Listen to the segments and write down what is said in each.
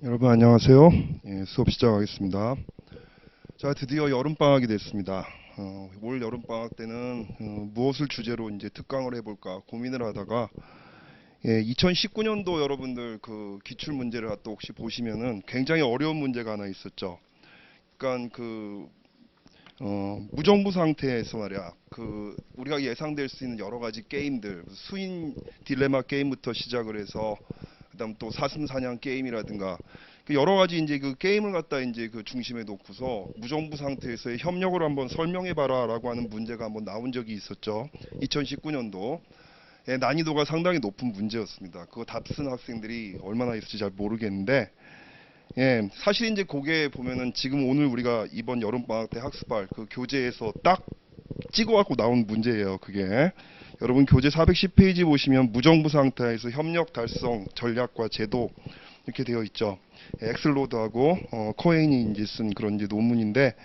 여러분 안녕하세요. 수업 시작하겠습니다. 자, 드디어 여름방학이 됐습니다. 올 여름방학 때는 무엇을 주제로 이제 특강을 해볼까 고민을 하다가 2019년도 여러분들 그 기출 문제를 또 혹시 보시면은 굉장히 어려운 문제가 하나 있었죠. 그러니까 무정부 상태에서 말이야. 우리가 예상될 수 있는 여러 가지 게임들, 수인 딜레마 게임부터 시작을 해서 그다음 또 사슴사냥 게임이라든가 그 여러 가지 이제 그 게임을 갖다 이제 그 중심에 놓고서 무정부 상태에서의 협력을 한번 설명해 봐라라고 하는 문제가 한번 나온 적이 있었죠. 2019년도. 난이도가 상당히 높은 문제였습니다. 그거 답 쓴 학생들이 얼마나 있을지 잘 모르겠는데 사실 이제 그게 보면은 지금 오늘 우리가 이번 여름방학 때 학습할 그 교재에서 딱 찍어갖고 나온 문제예요. 그게 여러분 교재 410페이지 보시면 무정부 상태에서 협력 달성 전략과 제도 이렇게 되어 있죠. 엑슬로드하고 코헤인이 이제 쓴 그런 이제 논문인데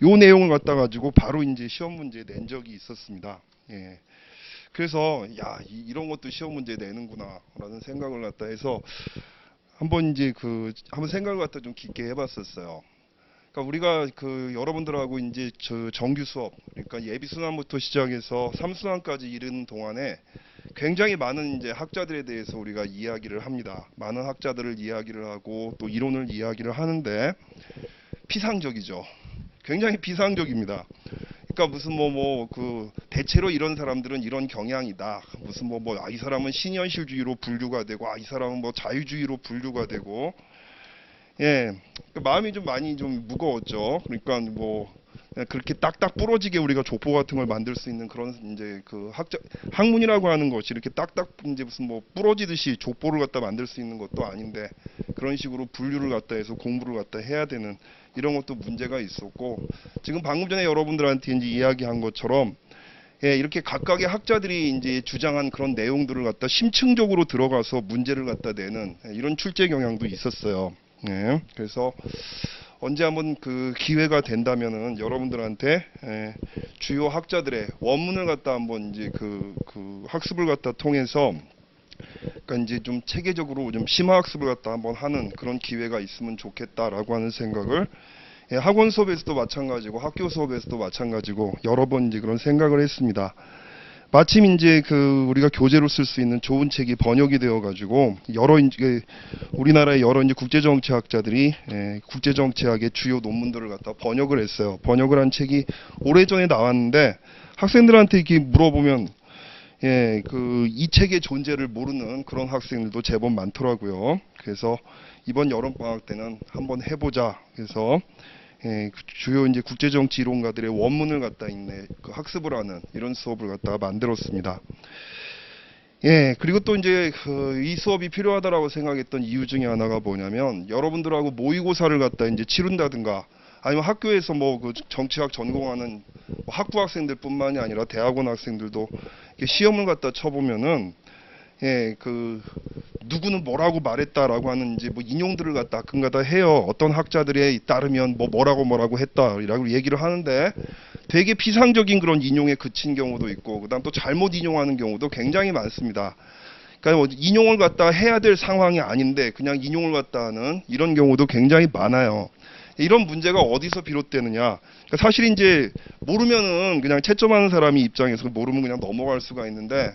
요 내용을 갖다 가지고 바로 이제 시험 문제에 낸 적이 있었습니다. 그래서 이런 것도 시험 문제에 내는구나라는 생각을 갖다 해서 한번 이제 한번 생각을 갖다 좀 깊게 해봤었어요. 그러니까 우리가 여러분들하고 이제 저 정규 수업, 그러니까 예비 순환부터 시작해서 3순환까지 이르는 동안에 굉장히 많은 이제 학자들에 대해서 우리가 이야기를 합니다. 많은 학자들을 이야기를 하고 또 이론을 이야기를 하는데 피상적이죠. 굉장히 피상적입니다. 그러니까 무슨 대체로 이런 사람들은 이런 경향이다. 무슨 이 사람은 신현실주의로 분류가 되고 이 사람은 자유주의로 분류가 되고 마음이 좀 많이 좀 무거웠죠. 그러니까 그렇게 딱딱 부러지게 우리가 족보 같은 걸 만들 수 있는 그런 이제 학문이라고 하는 것이 이렇게 딱딱 이제 무슨 부러지듯이 족보를 갖다 만들 수 있는 것도 아닌데 그런 식으로 분류를 갖다 해서 공부를 갖다 해야 되는 이런 것도 문제가 있었고 지금 방금 전에 여러분들한테 이제 이야기한 것처럼 이렇게 각각의 학자들이 이제 주장한 그런 내용들을 갖다 심층적으로 들어가서 문제를 갖다 내는 이런 출제 경향도 있었어요. 그래서 언제 한번 그 기회가 된다면은 여러분들한테 주요 학자들의 원문을 갖다 한번 이제 그 학습을 갖다 통해서 그러니까 이제 좀 체계적으로 좀 심화 학습을 갖다 한번 하는 그런 기회가 있으면 좋겠다라고 하는 생각을 학원 수업에서도 마찬가지고 학교 수업에서도 마찬가지고 여러 번 이제 그런 생각을 했습니다. 마침 이제 우리가 교재로 쓸 수 있는 좋은 책이 번역이 되어 가지고 여러 이제 우리나라의 여러 이제 국제정치학자들이 국제정치학의 주요 논문들을 갖다 번역을 했어요. 번역을 한 책이 오래전에 나왔는데 학생들한테 이렇게 물어보면 이 책의 존재를 모르는 그런 학생들도 제법 많더라고요. 그래서 이번 여름방학 때는 한번 해보자. 그래서 주요 이제 국제정치 이론가들의 원문을 갖다 학습을 하는 이런 수업을 갖다가 만들었습니다. 그리고 또 이제 이 수업이 필요하다라고 생각했던 이유 중에 하나가 뭐냐면 여러분들하고 모의고사를 갖다 이제 치른다든가 아니면 학교에서 정치학 전공하는 학부 학생들뿐만이 아니라 대학원 학생들도 시험을 갖다 쳐보면은 누구는 뭐라고 말했다라고 하는 이제 인용들을 갖다 가끔가다 해요. 어떤 학자들에 따르면 뭐라고 했다라고 얘기를 하는데 되게 피상적인 그런 인용에 그친 경우도 있고 그다음 또 잘못 인용하는 경우도 굉장히 많습니다. 그러니까 인용을 갖다 해야 될 상황이 아닌데 그냥 인용을 갖다 하는 이런 경우도 굉장히 많아요. 이런 문제가 어디서 비롯되느냐? 그러니까 사실 이제 모르면은 그냥 채점하는 사람이 입장에서 모르면 그냥 넘어갈 수가 있는데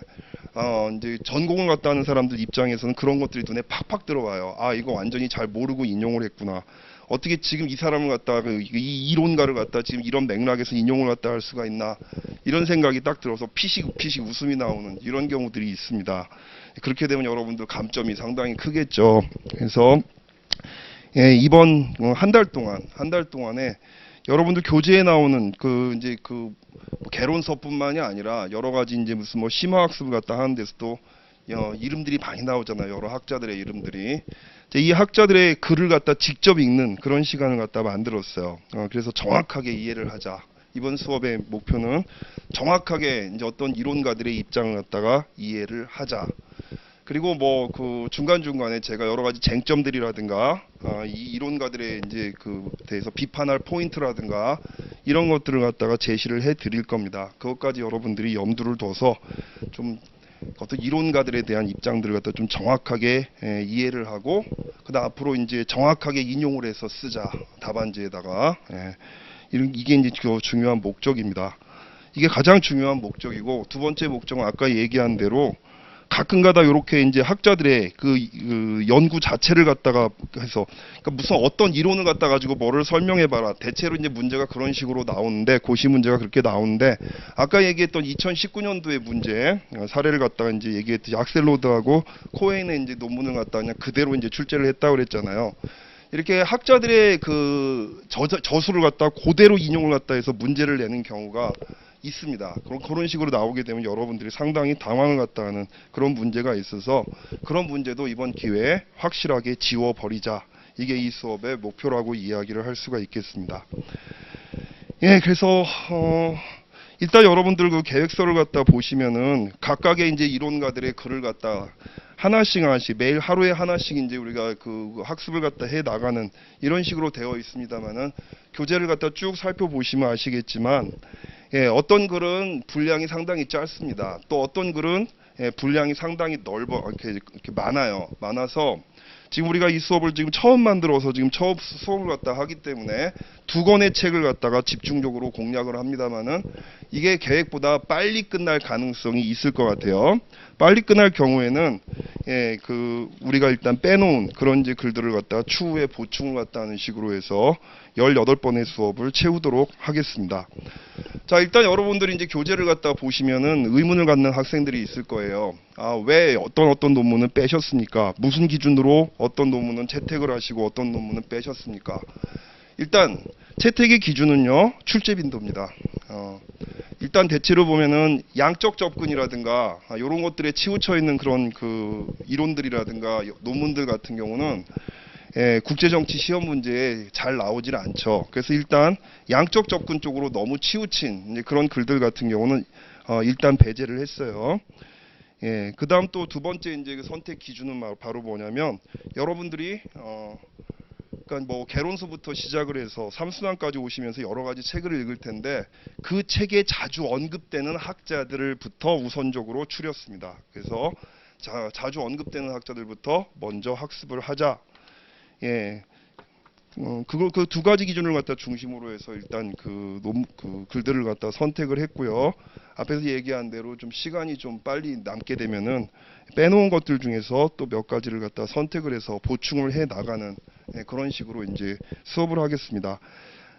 이제 전공을 갖다 하는 사람들 입장에서는 그런 것들이 눈에 팍팍 들어와요. 이거 완전히 잘 모르고 인용을 했구나. 어떻게 지금 이 사람을 갖다 이 이론가를 갖다 지금 이런 맥락에서 인용을 갖다 할 수가 있나? 이런 생각이 딱 들어서 피식 웃음이 나오는 이런 경우들이 있습니다. 그렇게 되면 여러분들 감점이 상당히 크겠죠. 그래서 이번 한 달 동안에 여러분들 교재에 나오는 이제 개론서뿐만이 아니라 여러 가지 이제 무슨 심화학습을 갖다 하는 데서도 이름들이 많이 나오잖아요. 여러 학자들의 이름들이. 이 학자들의 글을 갖다 직접 읽는 그런 시간을 갖다 만들었어요. 그래서 정확하게 이해를 하자. 이번 수업의 목표는 정확하게 이제 어떤 이론가들의 입장을 갖다가 이해를 하자. 그리고 중간중간에 제가 여러 가지 쟁점들이라든가 이 이론가들의 이제 대해서 비판할 포인트라든가 이런 것들을 갖다가 제시를 해 드릴 겁니다. 그것까지 여러분들이 염두를 둬서 좀 어떤 이론가들에 대한 입장들을 갖다 좀 정확하게 이해를 하고 그다음 앞으로 이제 정확하게 인용을 해서 쓰자 답안지에다가 이게 이제 중요한 목적입니다. 이게 가장 중요한 목적이고 두 번째 목적은 아까 얘기한 대로 가끔가다 이렇게 이제 학자들의 그 연구 자체를 갖다가 해서 그러니까 무슨 어떤 이론을 갖다 가지고 뭐를 설명해봐라 대체로 이제 문제가 그런 식으로 나오는데 고시 문제가 그렇게 나오는데 아까 얘기했던 2019년도의 문제 사례를 갖다가 이제 얘기했듯이 악셀로드하고 코헤인의 이제 논문을 갖다가 그냥 그대로 이제 출제를 했다고 그랬잖아요. 이렇게 학자들의 그 저수를 갖다 그대로 인용을 갖다 해서 문제를 내는 경우가 있습니다. 그런 식으로 나오게 되면 여러분들이 상당히 당황을 갖다 하는 그런 문제가 있어서 그런 문제도 이번 기회에 확실하게 지워버리자. 이게 이 수업의 목표라고 이야기를 할 수가 있겠습니다. 예, 그래서 일단 여러분들 그 계획서를 갖다 보시면은 각각의 이제 이론가들의 글을 갖다 하나씩 매일 하루에 하나씩 이제 우리가 그 학습을 갖다 해 나가는 이런 식으로 되어 있습니다만은 교재를 갖다 쭉 살펴보시면 아시겠지만 어떤 글은 분량이 상당히 짧습니다. 또 어떤 글은 분량이 상당히 이렇게 많아요. 많아서 지금 우리가 이 수업을 지금 처음 만들어서 지금 처음 수업을 갖다 하기 때문에 두 권의 책을 갖다가 집중적으로 공략을 합니다만은 이게 계획보다 빨리 끝날 가능성이 있을 것 같아요. 빨리 끝날 경우에는 우리가 일단 빼놓은 그런 이제 글들을 갖다가 추후에 보충을 갖다 하는 식으로 해서 18번의 수업을 채우도록 하겠습니다. 자, 일단 여러분들이 이제 교재를 갖다 보시면은 의문을 갖는 학생들이 있을 거예요. 왜 어떤 논문은 빼셨습니까? 무슨 기준으로 어떤 논문은 채택을 하시고 어떤 논문은 빼셨습니까? 일단 채택의 기준은요, 출제 빈도입니다. 일단 대체로 보면은 양적 접근이라든가 이런 것들에 치우쳐 있는 그런 그 이론들이라든가 논문들 같은 경우는 국제정치 시험 문제에 잘 나오질 않죠. 그래서 일단 양적 접근 쪽으로 너무 치우친 이제 그런 글들 같은 경우는 일단 배제를 했어요. 그 다음 또 두 번째 이제 그 선택 기준은 바로 뭐냐면 여러분들이 그러니까 뭐 개론서부터 시작을 해서 삼순환까지 오시면서 여러 가지 책을 읽을 텐데 그 책에 자주 언급되는 학자들부터 우선적으로 추렸습니다. 그래서 자주 언급되는 학자들부터 먼저 학습을 하자. 그 두 가지 기준을 갖다 중심으로 해서 일단 그 글들을 갖다 선택을 했고요. 앞에서 얘기한 대로 좀 시간이 좀 빨리 남게 되면은 빼놓은 것들 중에서 또 몇 가지를 갖다 선택을 해서 보충을 해 나가는 그런 식으로 이제 수업을 하겠습니다.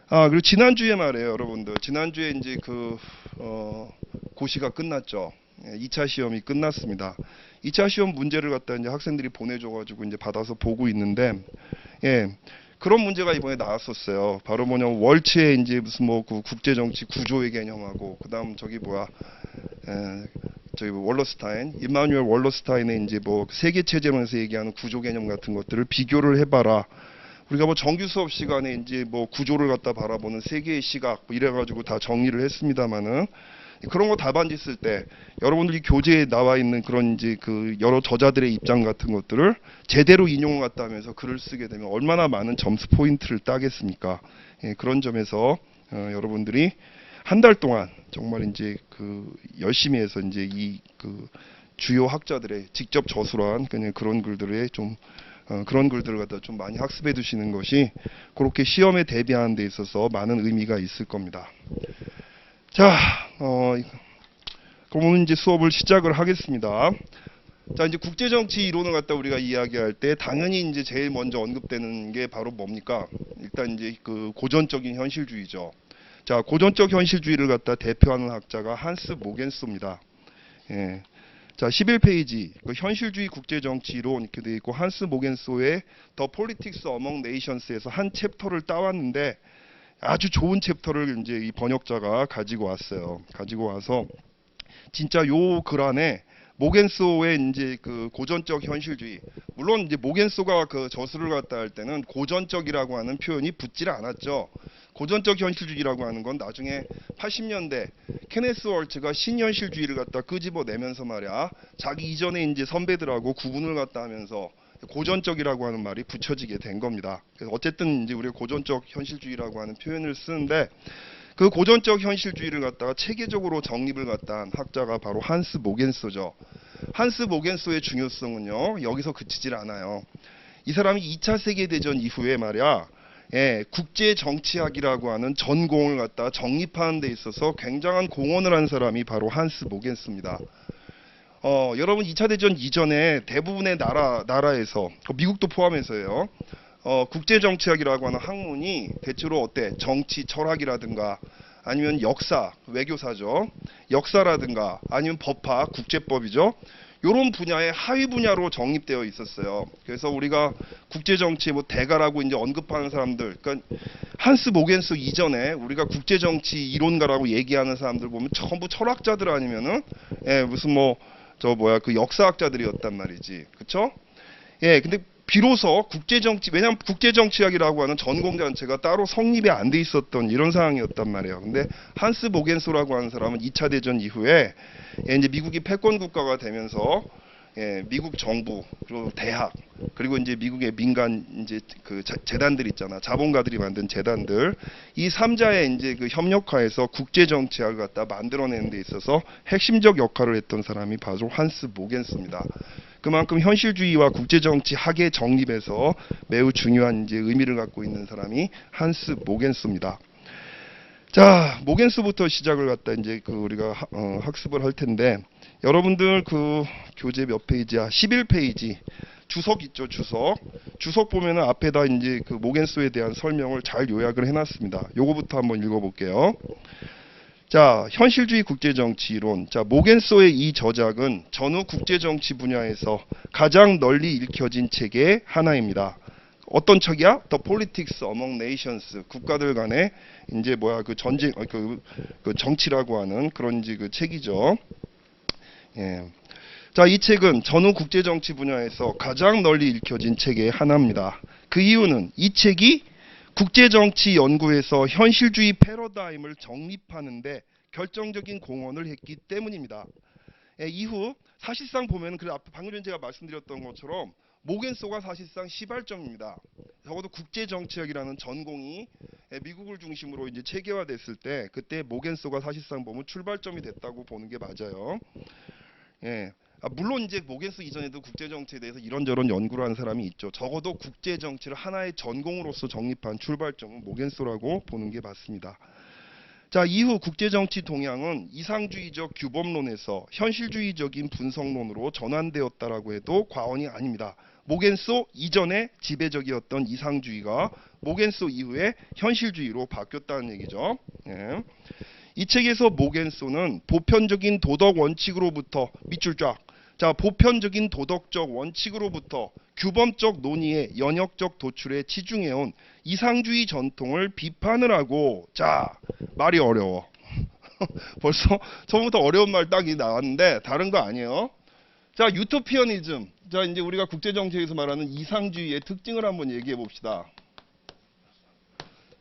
그리고 지난주에 말이에요, 여러분들. 지난주에 이제 고시가 끝났죠. 2차 시험이 끝났습니다. 2차 시험 문제를 갖다 이제 학생들이 보내줘가지고 이제 받아서 보고 있는데, 그런 문제가 이번에 나왔었어요. 바로 뭐냐면 월츠의 이제 무슨 뭐 국제정치 구조의 개념하고, 그다음 저기 월러스타인, 임마누엘 월러스타인의 이제 뭐 세계 체제론에서 얘기하는 구조 개념 같은 것들을 비교를 해봐라. 우리가 뭐 정규 수업 시간에 이제 뭐 구조를 갖다 바라보는 세계의 시각 뭐 이래가지고 다 정리를 했습니다만은 그런 거 답안지 쓸 때 여러분들이 교재에 나와 있는 그런 이제 그 여러 저자들의 입장 같은 것들을 제대로 인용을 갖다 하면서 글을 쓰게 되면 얼마나 많은 점수 포인트를 따겠습니까? 그런 점에서 여러분들이 한 달 동안 정말 이제 열심히 해서 이제 주요 학자들의 직접 저술한 그런 글들에 좀 그런 글들을 갖다 좀 많이 학습해 두시는 것이 그렇게 시험에 대비하는 데 있어서 많은 의미가 있을 겁니다. 자, 그럼 오늘 이제 수업을 시작을 하겠습니다. 자, 이제 국제정치 이론을 갖다 우리가 이야기할 때 당연히 이제 제일 먼저 언급되는 게 바로 뭡니까? 일단 이제 고전적인 현실주의죠. 자, 고전적 현실주의를 갖다 대표하는 학자가 한스 모겐소입니다. 자, 11페이지 현실주의 국제정치론 이렇게 되어 있고 한스 모겐소의 The Politics Among Nations에서 한 챕터를 따왔는데 아주 좋은 챕터를 이제 이 번역자가 가지고 왔어요. 가지고 와서 진짜 요 글 안에 모겐소의 이제 고전적 현실주의, 물론 이제 모겐소가 저술을 갖다 할 때는 고전적이라고 하는 표현이 붙질 않았죠. 고전적 현실주의라고 하는 건 나중에 80년대 케네스 월츠가 신현실주의를 갖다 끄집어내면서 말이야, 자기 이전에 이제 선배들하고 구분을 갖다 하면서 고전적이라고 하는 말이 붙여지게 된 겁니다. 그래서 어쨌든 이제 우리가 고전적 현실주의라고 하는 표현을 쓰는데 그 고전적 현실주의를 갖다가 체계적으로 정립을 갖다 한 학자가 바로 한스 모겐소죠. 한스 모겐소의 중요성은요, 여기서 그치질 않아요. 이 사람이 2차 세계대전 이후에 말이야, 국제정치학이라고 하는 전공을 갖다 정립하는 데 있어서 굉장한 공헌을 한 사람이 바로 한스 모겐소입니다. 여러분 2차 대전 이전에 대부분의 나라에서, 미국도 포함해서요, 국제정치학이라고 하는 학문이 대체로 어때? 정치, 철학이라든가 아니면 역사, 외교사죠. 역사라든가 아니면 법학, 국제법이죠. 이런 분야의 하위 분야로 정립되어 있었어요. 그래서 우리가 국제정치 뭐 대가라고 이제 언급하는 사람들, 그러니까 한스 모겐소 이전에 우리가 국제정치 이론가라고 얘기하는 사람들 보면 전부 철학자들 아니면은 무슨 뭐 그 역사학자들이었단 말이지, 그쵸? 근데 비로소 국제정치, 왜냐하면 국제정치학이라고 하는 전공자체가 따로 성립이 안 돼 있었던 이런 상황이었단 말이에요. 근데 한스 모겐소라고 하는 사람은 2차 대전 이후에 이제 미국이 패권 국가가 되면서 미국 정부 그리고 대학 그리고 이제 미국의 민간 이제 그 재단들 있잖아, 자본가들이 만든 재단들, 이 3자의 이제 그 협력하에서 국제 정치학을 갖다 만들어내는 데 있어서 핵심적 역할을 했던 사람이 바로 한스 모겐소입니다. 그만큼 현실주의와 국제 정치학의 정립에서 매우 중요한 이제 의미를 갖고 있는 사람이 한스 모겐소입니다. 자, 모겐소부터 시작을 갖다 이제 그 우리가 학습을 할 텐데, 여러분들 그 교재 몇 페이지야? 11페이지. 주석 있죠, 주석. 주석 보면은 앞에다 이제 그 모겐소에 대한 설명을 잘 요약을 해놨습니다. 요거부터 한번 읽어볼게요. 자, 현실주의 국제정치이론. 자, 모겐소의 이 저작은 전후 국제정치 분야에서 가장 널리 읽혀진 책의 하나입니다. 어떤 책이야? The Politics Among Nations. 국가들 간의 이제 그 전쟁, 그 정치라고 하는 그런 이제 그 책이죠. 자, 이 책은 전후 국제정치 분야에서 가장 널리 읽혀진 책의 하나입니다. 그 이유는 이 책이 국제정치 연구에서 현실주의 패러다임을 정립하는데 결정적인 공헌을 했기 때문입니다. 이후 사실상 보면 그 앞에 방금 전에 제가 말씀드렸던 것처럼 모겐소가 사실상 시발점입니다. 적어도 국제정치학이라는 전공이 미국을 중심으로 이제 체계화됐을 때 그때 모겐소가 사실상 보면 출발점이 됐다고 보는 게 맞아요. 물론 이제 모겐소 이전에도 국제정치에 대해서 이런저런 연구를 한 사람이 있죠. 적어도 국제정치를 하나의 전공으로서 정립한 출발점은 모겐소라고 보는 게 맞습니다. 자, 이후 국제정치 동향은 이상주의적 규범론에서 현실주의적인 분석론으로 전환되었다라고 해도 과언이 아닙니다. 모겐소 이전에 지배적이었던 이상주의가 모겐소 이후에 현실주의로 바뀌었다는 얘기죠. 이 책에서 모겐소는 보편적인 도덕 원칙으로부터 밑줄 쫙, 자, 보편적인 도덕적 원칙으로부터 규범적 논의의 연역적 도출에 치중해온 이상주의 전통을 비판을 하고, 자, 말이 어려워. 벌써 처음부터 어려운 말 딱 나왔는데 다른 거 아니에요. 자, 유토피어니즘. 자, 이제 우리가 국제정치에서 말하는 이상주의의 특징을 한번 얘기해 봅시다.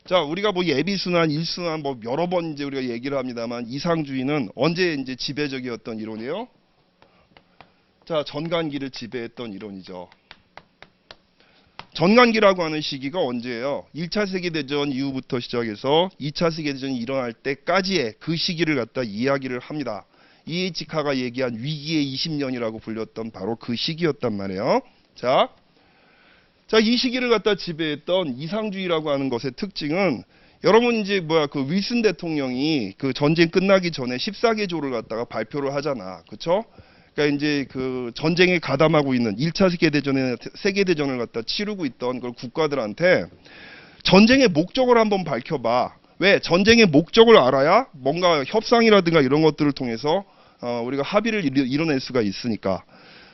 자, 우리가 뭐 예비순환, 일순환 뭐 여러 번 이제 우리가 얘기를 합니다만, 이상주의는 언제 이제 지배적이었던 이론이에요? 자, 전간기를 지배했던 이론이죠. 전간기라고 하는 시기가 언제예요? 1차 세계대전 이후부터 시작해서 2차 세계대전이 일어날 때까지의 그 시기를 갖다 이야기를 합니다. E.H. 카가 얘기한 위기의 20년이라고 불렸던 바로 그 시기였단 말이에요. 자, 이 시기를 갖다 지배했던 이상주의라고 하는 것의 특징은, 여러분 이제 그 윌슨 대통령이 그 전쟁 끝나기 전에 14개조를 갖다가 발표를 하잖아. 그쵸? 그러니까 이제 그 전쟁에 가담하고 있는 1차 세계대전을 갖다 치르고 있던 그 국가들한테 전쟁의 목적을 한번 밝혀봐. 왜? 전쟁의 목적을 알아야 뭔가 협상이라든가 이런 것들을 통해서 우리가 합의를 이뤄낼 수가 있으니까.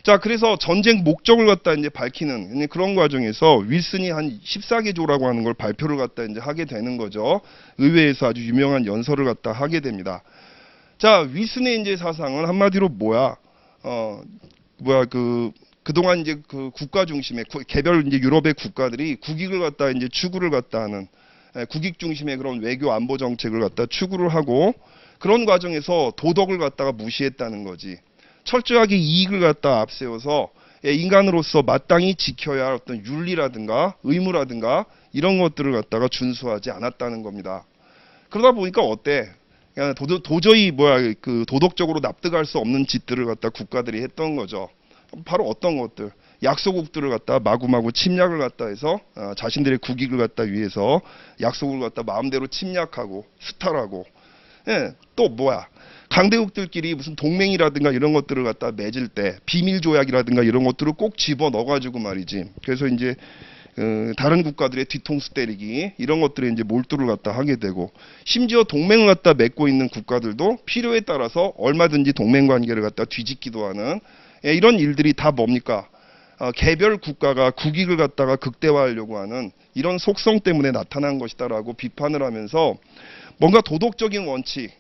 자, 그래서 전쟁 목적을 갖다 이제 밝히는 그런 과정에서 윌슨이 한 14개조라고 하는 걸 발표를 갖다 이제 하게 되는 거죠. 의회에서 아주 유명한 연설을 갖다 하게 됩니다. 자, 윌슨의 이제 사상은 한마디로 뭐야? 그동안 이제 그 국가 중심의 개별 이제 유럽의 국가들이 국익을 갖다 이제 추구를 갖다 하는 국익 중심의 그런 외교 안보 정책을 갖다 추구를 하고, 그런 과정에서 도덕을 갖다가 무시했다는 거지. 철저하게 이익을 갖다 앞세워서 인간으로서 마땅히 지켜야 할 어떤 윤리라든가 의무라든가 이런 것들을 갖다가 준수하지 않았다는 겁니다. 그러다 보니까 어때? 그러니까 도저히 뭐야 그 도덕적으로 납득할 수 없는 짓들을 갖다 국가들이 했던 거죠. 바로 어떤 것들, 약소국들을 갖다 마구마구 침략을 갖다 해서 자신들의 국익을 갖다 위해서 약소국을 갖다 마음대로 침략하고 수탈하고, 예, 또 뭐야 강대국들끼리 무슨 동맹이라든가 이런 것들을 갖다 맺을 때 비밀 조약이라든가 이런 것들을 꼭 집어 넣어가지고 말이지. 그래서 이제 다른 국가들의 뒤통수 때리기 이런 것들에 이제 몰두를 갖다 하게 되고, 심지어 동맹을 갖다 맺고 있는 국가들도 필요에 따라서 얼마든지 동맹 관계를 갖다 뒤집기도 하는, 예, 이런 일들이 다 뭡니까? 개별 국가가 국익을 갖다가 극대화하려고 하는 이런 속성 때문에 나타난 것이다라고 비판을 하면서, 뭔가 도덕적인 원칙,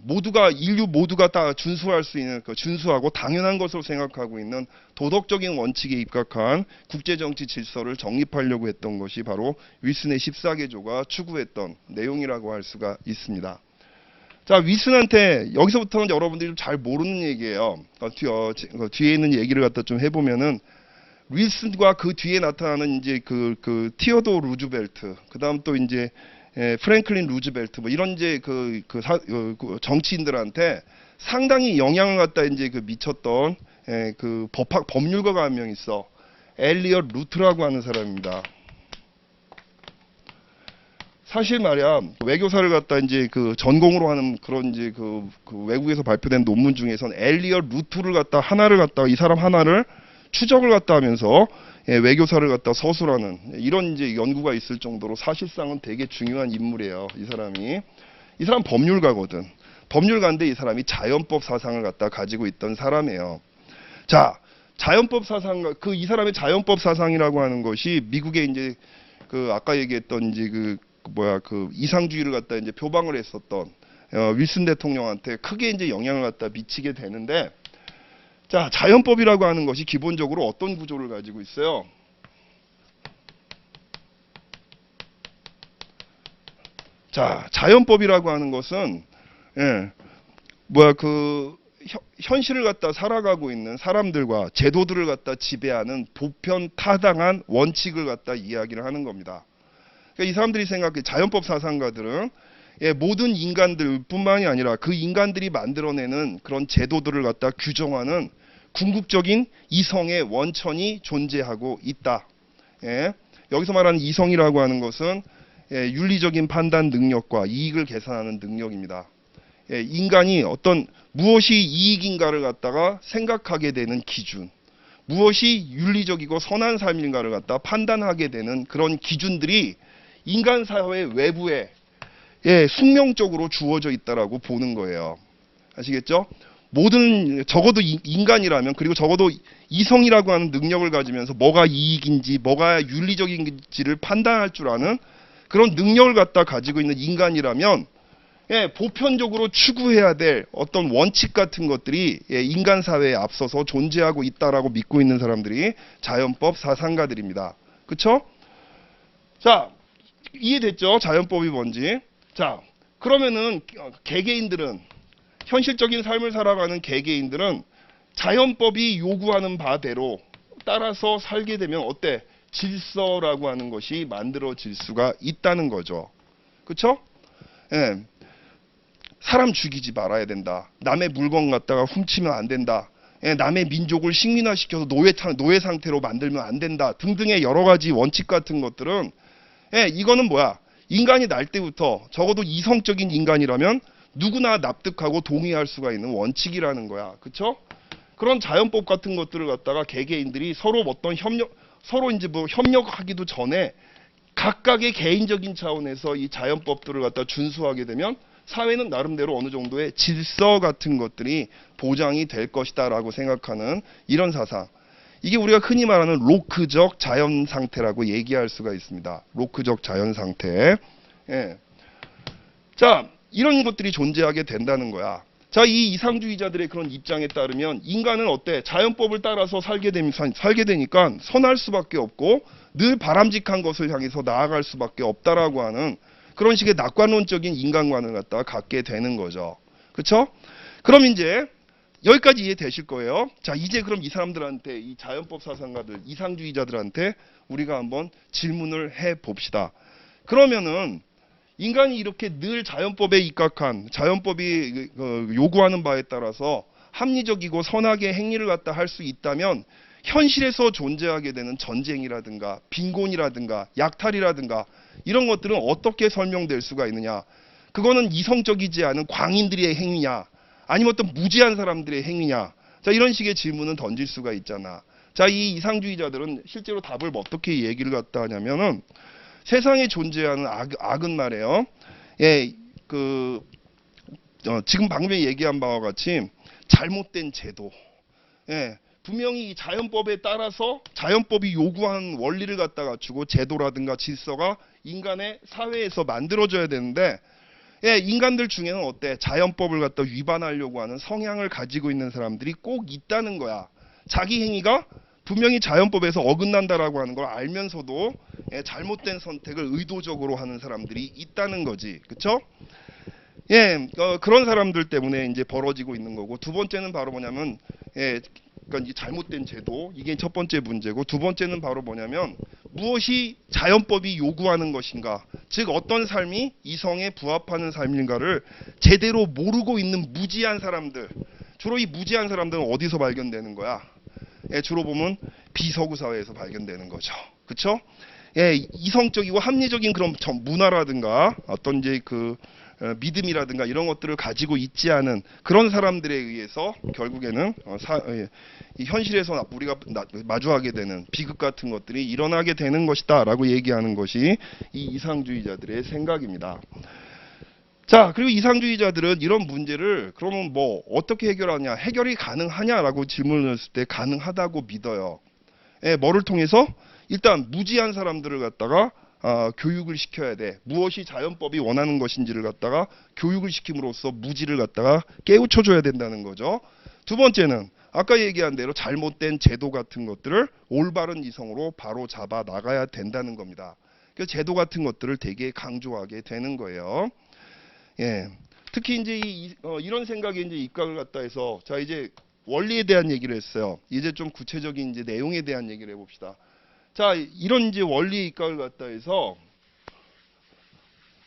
모두가 인류 모두가 다 준수할 수 있는 준수하고 당연한 것으로 생각하고 있는 도덕적인 원칙에 입각한 국제 정치 질서를 정립하려고 했던 것이 바로 윌슨의 14개조가 추구했던 내용이라고 할 수가 있습니다. 자, 윌슨한테 여기서부터는 여러분들이 좀 잘 모르는 얘기예요. 뒤에 있는 얘기를 갖다 좀 해보면은, 윌슨과 그 뒤에 나타나는 이제 그 티어도 루즈벨트, 그다음 또 이제 프랭클린 루즈벨트, 뭐 이런 이제 그 정치인들한테 상당히 영향을 갖다 이제 미쳤던 그 법률가가 한 명 있어. 엘리엇 루트라고 하는 사람입니다. 사실 말이야, 외교사를 갖다 이제 전공으로 하는 그런 이제 그 외국에서 발표된 논문 중에선 엘리엇 루트를 갖다 하나를 갖다 이 사람 하나를 추적을 갖다 하면서, 예, 외교사를 갖다 서술하는 이런 이제 연구가 있을 정도로 사실상은 되게 중요한 인물이에요. 이 사람 법률가거든. 법률가인데 이 사람이 자연법 사상을 갖다 가지고 있던 사람이에요. 자, 자연법 사상, 이 사람의 자연법 사상이라고 하는 것이 미국의 이제 아까 얘기했던 이제 이상주의를 갖다 이제 표방을 했었던 윌슨 대통령한테 크게 이제 영향을 갖다 미치게 되는데, 자, 자연법이라고 하는 것이 기본적으로 어떤 구조를 가지고 있어요? 자, 자연법이라고 하는 것은, 예, 현실을 갖다 살아가고 있는 사람들과 제도들을 갖다 지배하는 보편 타당한 원칙을 갖다 이야기를 하는 겁니다. 그러니까 이 사람들이 생각해, 자연법 사상가들은, 예, 모든 인간들뿐만이 아니라 그 인간들이 만들어내는 그런 제도들을 갖다 규정하는 궁극적인 이성의 원천이 존재하고 있다. 예, 여기서 말하는 이성이라고 하는 것은, 예, 윤리적인 판단 능력과 이익을 계산하는 능력입니다. 예, 인간이 어떤 무엇이 이익인가를 갖다가 생각하게 되는 기준, 무엇이 윤리적이고 선한 삶인가를 갖다 판단하게 되는 그런 기준들이 인간 사회 외부에, 예, 숙명적으로 주어져 있다라고 보는 거예요. 아시겠죠? 적어도 인간이라면, 그리고 적어도 이성이라고 하는 능력을 가지면서 뭐가 이익인지 뭐가 윤리적인지를 판단할 줄 아는 그런 능력을 갖다 가지고 있는 인간이라면, 예, 보편적으로 추구해야 될 어떤 원칙 같은 것들이, 예, 인간 사회에 앞서서 존재하고 있다라고 믿고 있는 사람들이 자연법 사상가들입니다. 그쵸? 자, 이해됐죠? 자연법이 뭔지. 자, 그러면은 개개인들은, 현실적인 삶을 살아가는 개개인들은 자연법이 요구하는 바대로 따라서 살게 되면 어때? 질서라고 하는 것이 만들어질 수가 있다는 거죠. 그쵸? 예. 사람 죽이지 말아야 된다. 남의 물건 갖다가 훔치면 안 된다. 예, 남의 민족을 식민화시켜서 노예 상태로 만들면 안 된다. 등등의 여러 가지 원칙 같은 것들은, 예, 이거는 뭐야? 인간이 날 때부터 적어도 이성적인 인간이라면 누구나 납득하고 동의할 수가 있는 원칙이라는 거야. 그쵸? 그런 자연법 같은 것들을 갖다가 개개인들이 서로 이제 협력하기도 전에 각각의 개인적인 차원에서 이 자연법들을 갖다 준수하게 되면 사회는 나름대로 어느 정도의 질서 같은 것들이 보장이 될 것이다라고 생각하는 이런 사상. 이게 우리가 흔히 말하는 로크적 자연 상태라고 얘기할 수가 있습니다. 로크적 자연 상태. 예. 자, 이런 것들이 존재하게 된다는 거야. 자, 이 이상주의자들의 그런 입장에 따르면 인간은 어때? 자연법을 따라서 살게 되니까 선할 수밖에 없고 늘 바람직한 것을 향해서 나아갈 수밖에 없다라고 하는 그런 식의 낙관론적인 인간관을 갖다가 갖게 되는 거죠. 그렇죠? 그럼 이제 여기까지 이해되실 거예요. 자, 이제 그럼 이 사람들한테, 이 자연법 사상가들, 이상주의자들한테 우리가 한번 질문을 해 봅시다. 그러면은 인간이 이렇게 늘 자연법에 입각한 자연법이 요구하는 바에 따라서 합리적이고 선하게 행위를 갖다 할 수 있다면 현실에서 존재하게 되는 전쟁이라든가 빈곤이라든가 약탈이라든가 이런 것들은 어떻게 설명될 수가 있느냐. 그거는 이성적이지 않은 광인들의 행위냐 아니면 어떤 무지한 사람들의 행위냐. 자, 이런 식의 질문은 던질 수가 있잖아. 자, 이 이상주의자들은 실제로 답을 어떻게 얘기를 갖다 하냐면은 세상에 존재하는 악은 말이에요. 예, 지금 방금 얘기한 바와 같이 잘못된 제도. 예, 분명히 이 자연법에 따라서 자연법이 요구하는 원리를 갖다 갖추고 제도라든가 질서가 인간의 사회에서 만들어져야 되는데, 예, 인간들 중에는 어때? 자연법을 갖다 위반하려고 하는 성향을 가지고 있는 사람들이 꼭 있다는 거야. 자기 행위가 분명히 자연법에서 어긋난다라고 하는 걸 알면서도 예, 잘못된 선택을 의도적으로 하는 사람들이 있다는 거지. 그쵸? 예, 그런 사람들 때문에 이제 벌어지고 있는 거고, 두 번째는 바로 뭐냐면, 예, 그러니까 이 잘못된 제도, 이게 첫 번째 문제고, 두 번째는 바로 뭐냐면 무엇이 자연법이 요구하는 것인가, 즉 어떤 삶이 이성에 부합하는 삶인가를 제대로 모르고 있는 무지한 사람들. 주로 이 무지한 사람들은 어디서 발견되는 거야? 예, 주로 보면 비서구 사회에서 발견되는 거죠. 그렇죠? 예, 이성적이고 합리적인 그런 문화라든가 어떤 이제 믿음이라든가 이런 것들을 가지고 있지 않은 그런 사람들에 의해서 결국에는 이 현실에서 우리가 마주하게 되는 비극 같은 것들이 일어나게 되는 것이다 라고 얘기하는 것이 이 이상주의자들의 생각입니다. 자, 그리고 이상주의자들은 이런 문제를 그러면 뭐 어떻게 해결하냐, 해결이 가능하냐라고 질문을 했을 때 가능하다고 믿어요. 예, 뭐를 통해서? 일단 무지한 사람들을 갖다가 교육을 시켜야 돼. 무엇이 자연법이 원하는 것인지를 갖다가 교육을 시킴으로써 무지를 갖다가 깨우쳐줘야 된다는 거죠. 두 번째는 아까 얘기한 대로 잘못된 제도 같은 것들을 올바른 이성으로 바로 잡아 나가야 된다는 겁니다. 그래서 제도 같은 것들을 되게 강조하게 되는 거예요. 예, 특히 이제 이런 생각에 이제 입각을 갖다 해서 자, 이제 원리에 대한 얘기를 했어요. 이제 좀 구체적인 이제 내용에 대한 얘기를 해봅시다. 자, 이런 이제 원리의 입각을 갖다 해서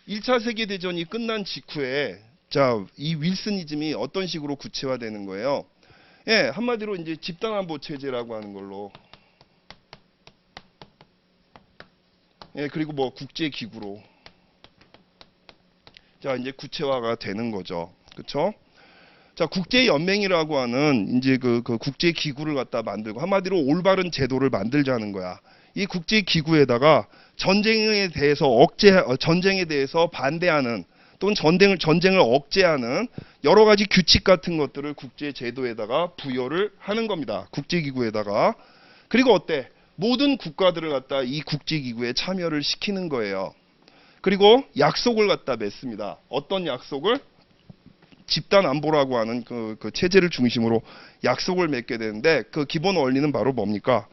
1차 세계대전이 끝난 직후에 자, 이 윌슨이즘이 어떤 식으로 구체화되는 거예요. 예, 한마디로 이제 집단안보 체제라고 하는 걸로. 예, 그리고 뭐 국제기구로. 자, 이제 구체화가 되는 거죠. 그쵸? 자, 국제연맹이라고 하는 이제 그 국제기구를 갖다 만들고 한마디로 올바른 제도를 만들자는 거야. 이 국제기구에다가 전쟁에 대해서 반대하는 또는 전쟁을 억제하는 여러 가지 규칙 같은 것들을 국제제도에다가 부여를 하는 겁니다. 국제기구에다가. 그리고 어때? 모든 국가들을 갖다 이 국제기구에 참여를 시키는 거예요. 그리고 약속을 갖다 맺습니다. 어떤 약속을? 집단 안보라고 하는 그 체제를 중심으로 약속을 맺게 되는데 그 기본 원리는 바로 뭡니까?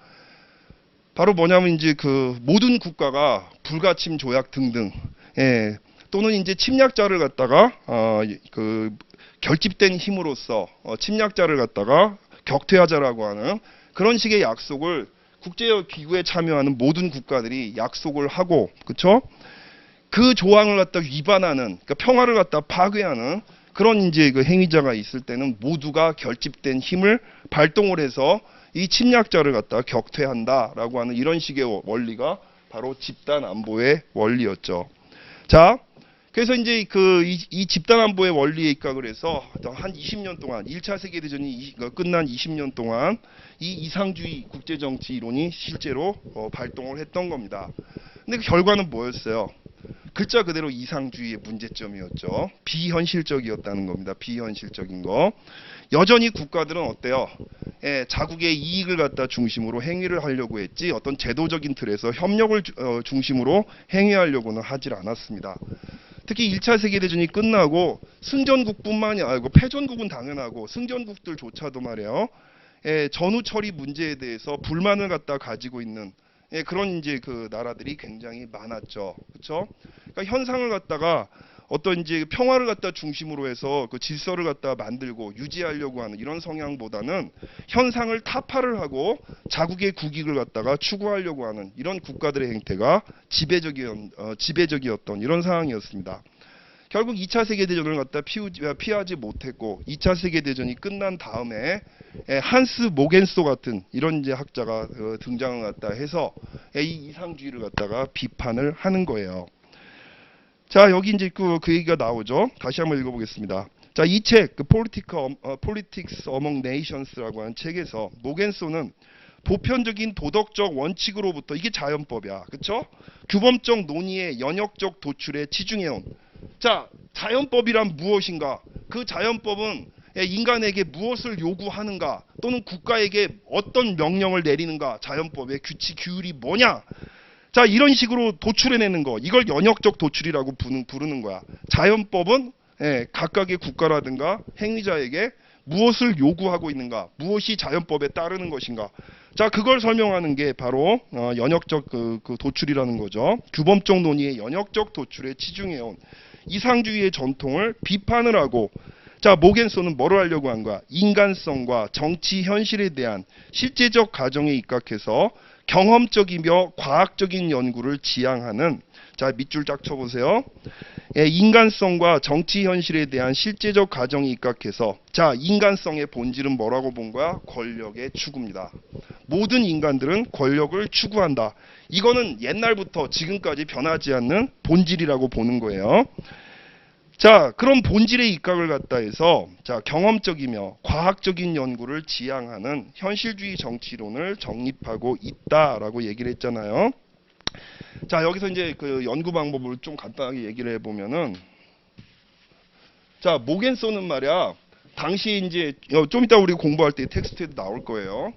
바로 뭐냐면 이제 모든 국가가 불가침 조약 등등, 예, 또는 이제 침략자를 갖다가 결집된 힘으로써 침략자를 갖다가 격퇴하자라고 하는 그런 식의 약속을 국제기구에 참여하는 모든 국가들이 약속을 하고, 그렇죠? 그 조항을 갖다 위반하는, 그러니까 평화를 갖다 파괴하는 그런 이제 행위자가 있을 때는 모두가 결집된 힘을 발동을 해서 이 침략자를 갖다 격퇴한다라고 하는 이런 식의 원리가 바로 집단 안보의 원리였죠. 자, 그래서 이제 이 집단 안보의 원리에 입각을 해서 한 20년 동안 1차 세계대전이 끝난 20년 동안 이 이상주의 국제정치 이론이 실제로 발동을 했던 겁니다. 근데 그 결과는 뭐였어요? 글자 그대로 이상주의의 문제점이었죠. 비현실적이었다는 겁니다. 비현실적인 거. 여전히 국가들은 어때요? 예, 자국의 이익을 갖다 중심으로 행위를 하려고 했지 어떤 제도적인 틀에서 협력을 중심으로 행위하려고는 하질 않았습니다. 특히 1차 세계대전이 끝나고 승전국뿐만이 아니고 패전국은 당연하고 승전국들조차도 말이에요. 예, 전후 처리 문제에 대해서 불만을 갖다 가지고 있는 예, 그런 이제 나라들이 굉장히 많았죠. 그렇죠? 그러니까 현상을 갖다가 어떤 이제 평화를 갖다 중심으로 해서 그 질서를 갖다 만들고 유지하려고 하는 이런 성향보다는 현상을 타파를 하고 자국의 국익을 갖다가 추구하려고 하는 이런 국가들의 행태가 지배적이었던 이런 상황이었습니다. 결국 2차 세계대전을 갖다 피하지 못했고 2차 세계대전이 끝난 다음에 한스 모겐소 같은 이런 이제 학자가 등장을 갖다 해서 이 이상주의를 갖다가 비판을 하는 거예요. 자, 여기 이제 그 얘기가 나오죠. 다시 한번 읽어보겠습니다. 자, 이 책, Politics Among Nations라고 하는 책에서 모겐소는 보편적인 도덕적 원칙으로부터 이게 자연법이야, 그렇죠? 규범적 논의의 연역적 도출에 치중해온. 자, 자연법이란 무엇인가? 그 자연법은 인간에게 무엇을 요구하는가? 또는 국가에게 어떤 명령을 내리는가? 자연법의 규칙, 규율이 뭐냐? 자, 이런 식으로 도출해내는 거, 이걸 연역적 도출이라고 부르는 거야. 자연법은 각각의 국가라든가 행위자에게 무엇을 요구하고 있는가, 무엇이 자연법에 따르는 것인가. 자, 그걸 설명하는 게 바로 연역적 그 도출이라는 거죠. 규범적 논의의 연역적 도출에 치중해온 이상주의의 전통을 비판을 하고, 자, 모겐소는 뭐를 하려고 한 거야? 인간성과 정치 현실에 대한 실제적 가정에 입각해서 경험적이며 과학적인 연구를 지향하는, 자, 밑줄 쫙 쳐보세요. 인간성과 정치 현실에 대한 실제적 가정에 입각해서, 자, 인간성의 본질은 뭐라고 본 거야? 권력의 추구입니다. 모든 인간들은 권력을 추구한다. 이거는 옛날부터 지금까지 변하지 않는 본질이라고 보는 거예요. 자, 그런 본질의 입각을 갖다 해서, 자, 경험적이며 과학적인 연구를 지향하는 현실주의 정치론을 정립하고 있다라고 얘기를 했잖아요. 자, 여기서 이제 그 연구 방법을 좀 간단하게 얘기를 해보면은, 자, 모겐소는 말이야, 당시 이제 좀 이따 우리 공부할 때 텍스트에도 나올 거예요.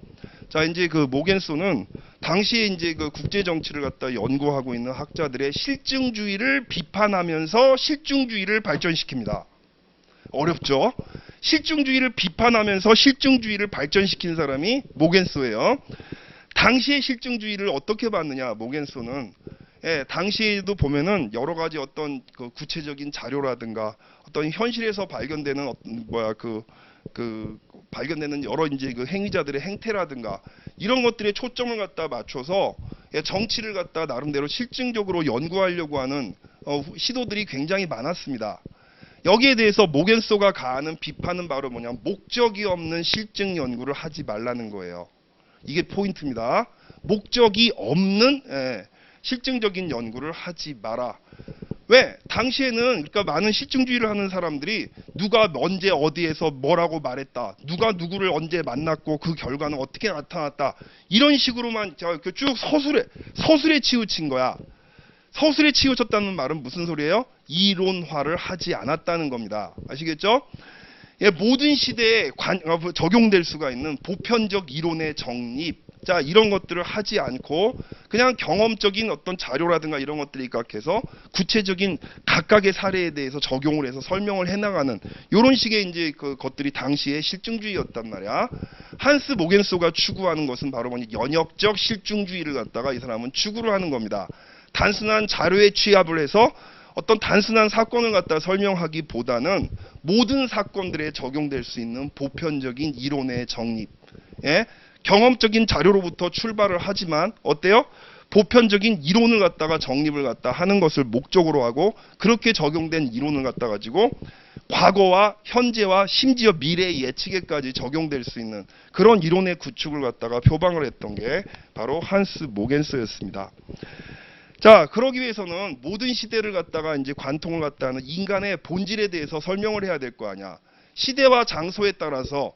자, 이제 그 모겐소는 당시에 이제 그 국제 정치를 갖다 연구하고 있는 학자들의 실증주의를 비판하면서 실증주의를 발전시킵니다. 어렵죠? 실증주의를 비판하면서 실증주의를 발전시킨 사람이 모겐소예요. 당시의 실증주의를 어떻게 봤느냐, 모겐소는. 당시에도 보면은 여러 가지 어떤 그 구체적인 자료라든가 어떤 현실에서 발견되는 발견되는 여러 이제 그 행위자들의 행태라든가 이런 것들에 초점을 갖다 맞춰서 정치를 갖다 나름대로 실증적으로 연구하려고 하는 시도들이 굉장히 많았습니다. 여기에 대해서 모겐소가 가하는 비판은 바로 뭐냐, 목적이 없는 실증 연구를 하지 말라는 거예요. 이게 포인트입니다. 목적이 없는 실증적인 연구를 하지 마라. 왜? 당시에는 그러니까 많은 실증주의를 하는 사람들이 누가 언제 어디에서 뭐라고 말했다, 누가 누구를 언제 만났고 그 결과는 어떻게 나타났다, 이런 식으로만 쭉 서술에 치우친 거야. 서술에 치우쳤다는 말은 무슨 소리예요? 이론화를 하지 않았다는 겁니다. 아시겠죠? 모든 시대에 적용될 수가 있는 보편적 이론의 정립, 자, 이런 것들을 하지 않고 그냥 경험적인 어떤 자료라든가 이런 것들이 입각해서 구체적인 각각의 사례에 대해서 적용을 해서 설명을 해나가는 이런 식의 이제 그 것들이 당시의 실증주의였단 말이야. 한스 모겐소가 추구하는 것은 바로 뭐냐, 연역적 실증주의를 갖다가 이 사람은 추구를 하는 겁니다. 단순한 자료에 취합을 해서 어떤 단순한 사건을 갖다 설명하기보다는 모든 사건들에 적용될 수 있는 보편적인 이론의 정립, 경험적인 자료로부터 출발을 하지만 어때요? 보편적인 이론을 갖다가 정립을 갖다 하는 것을 목적으로 하고, 그렇게 적용된 이론을 갖다 가지고 과거와 현재와 심지어 미래의 예측에까지 적용될 수 있는 그런 이론의 구축을 갖다가 표방을 했던 게 바로 한스 모겐소였습니다. 자, 그러기 위해서는 모든 시대를 갖다가 이제 관통을 갖다 하는 인간의 본질에 대해서 설명을 해야 될 거 아니야. 시대와 장소에 따라서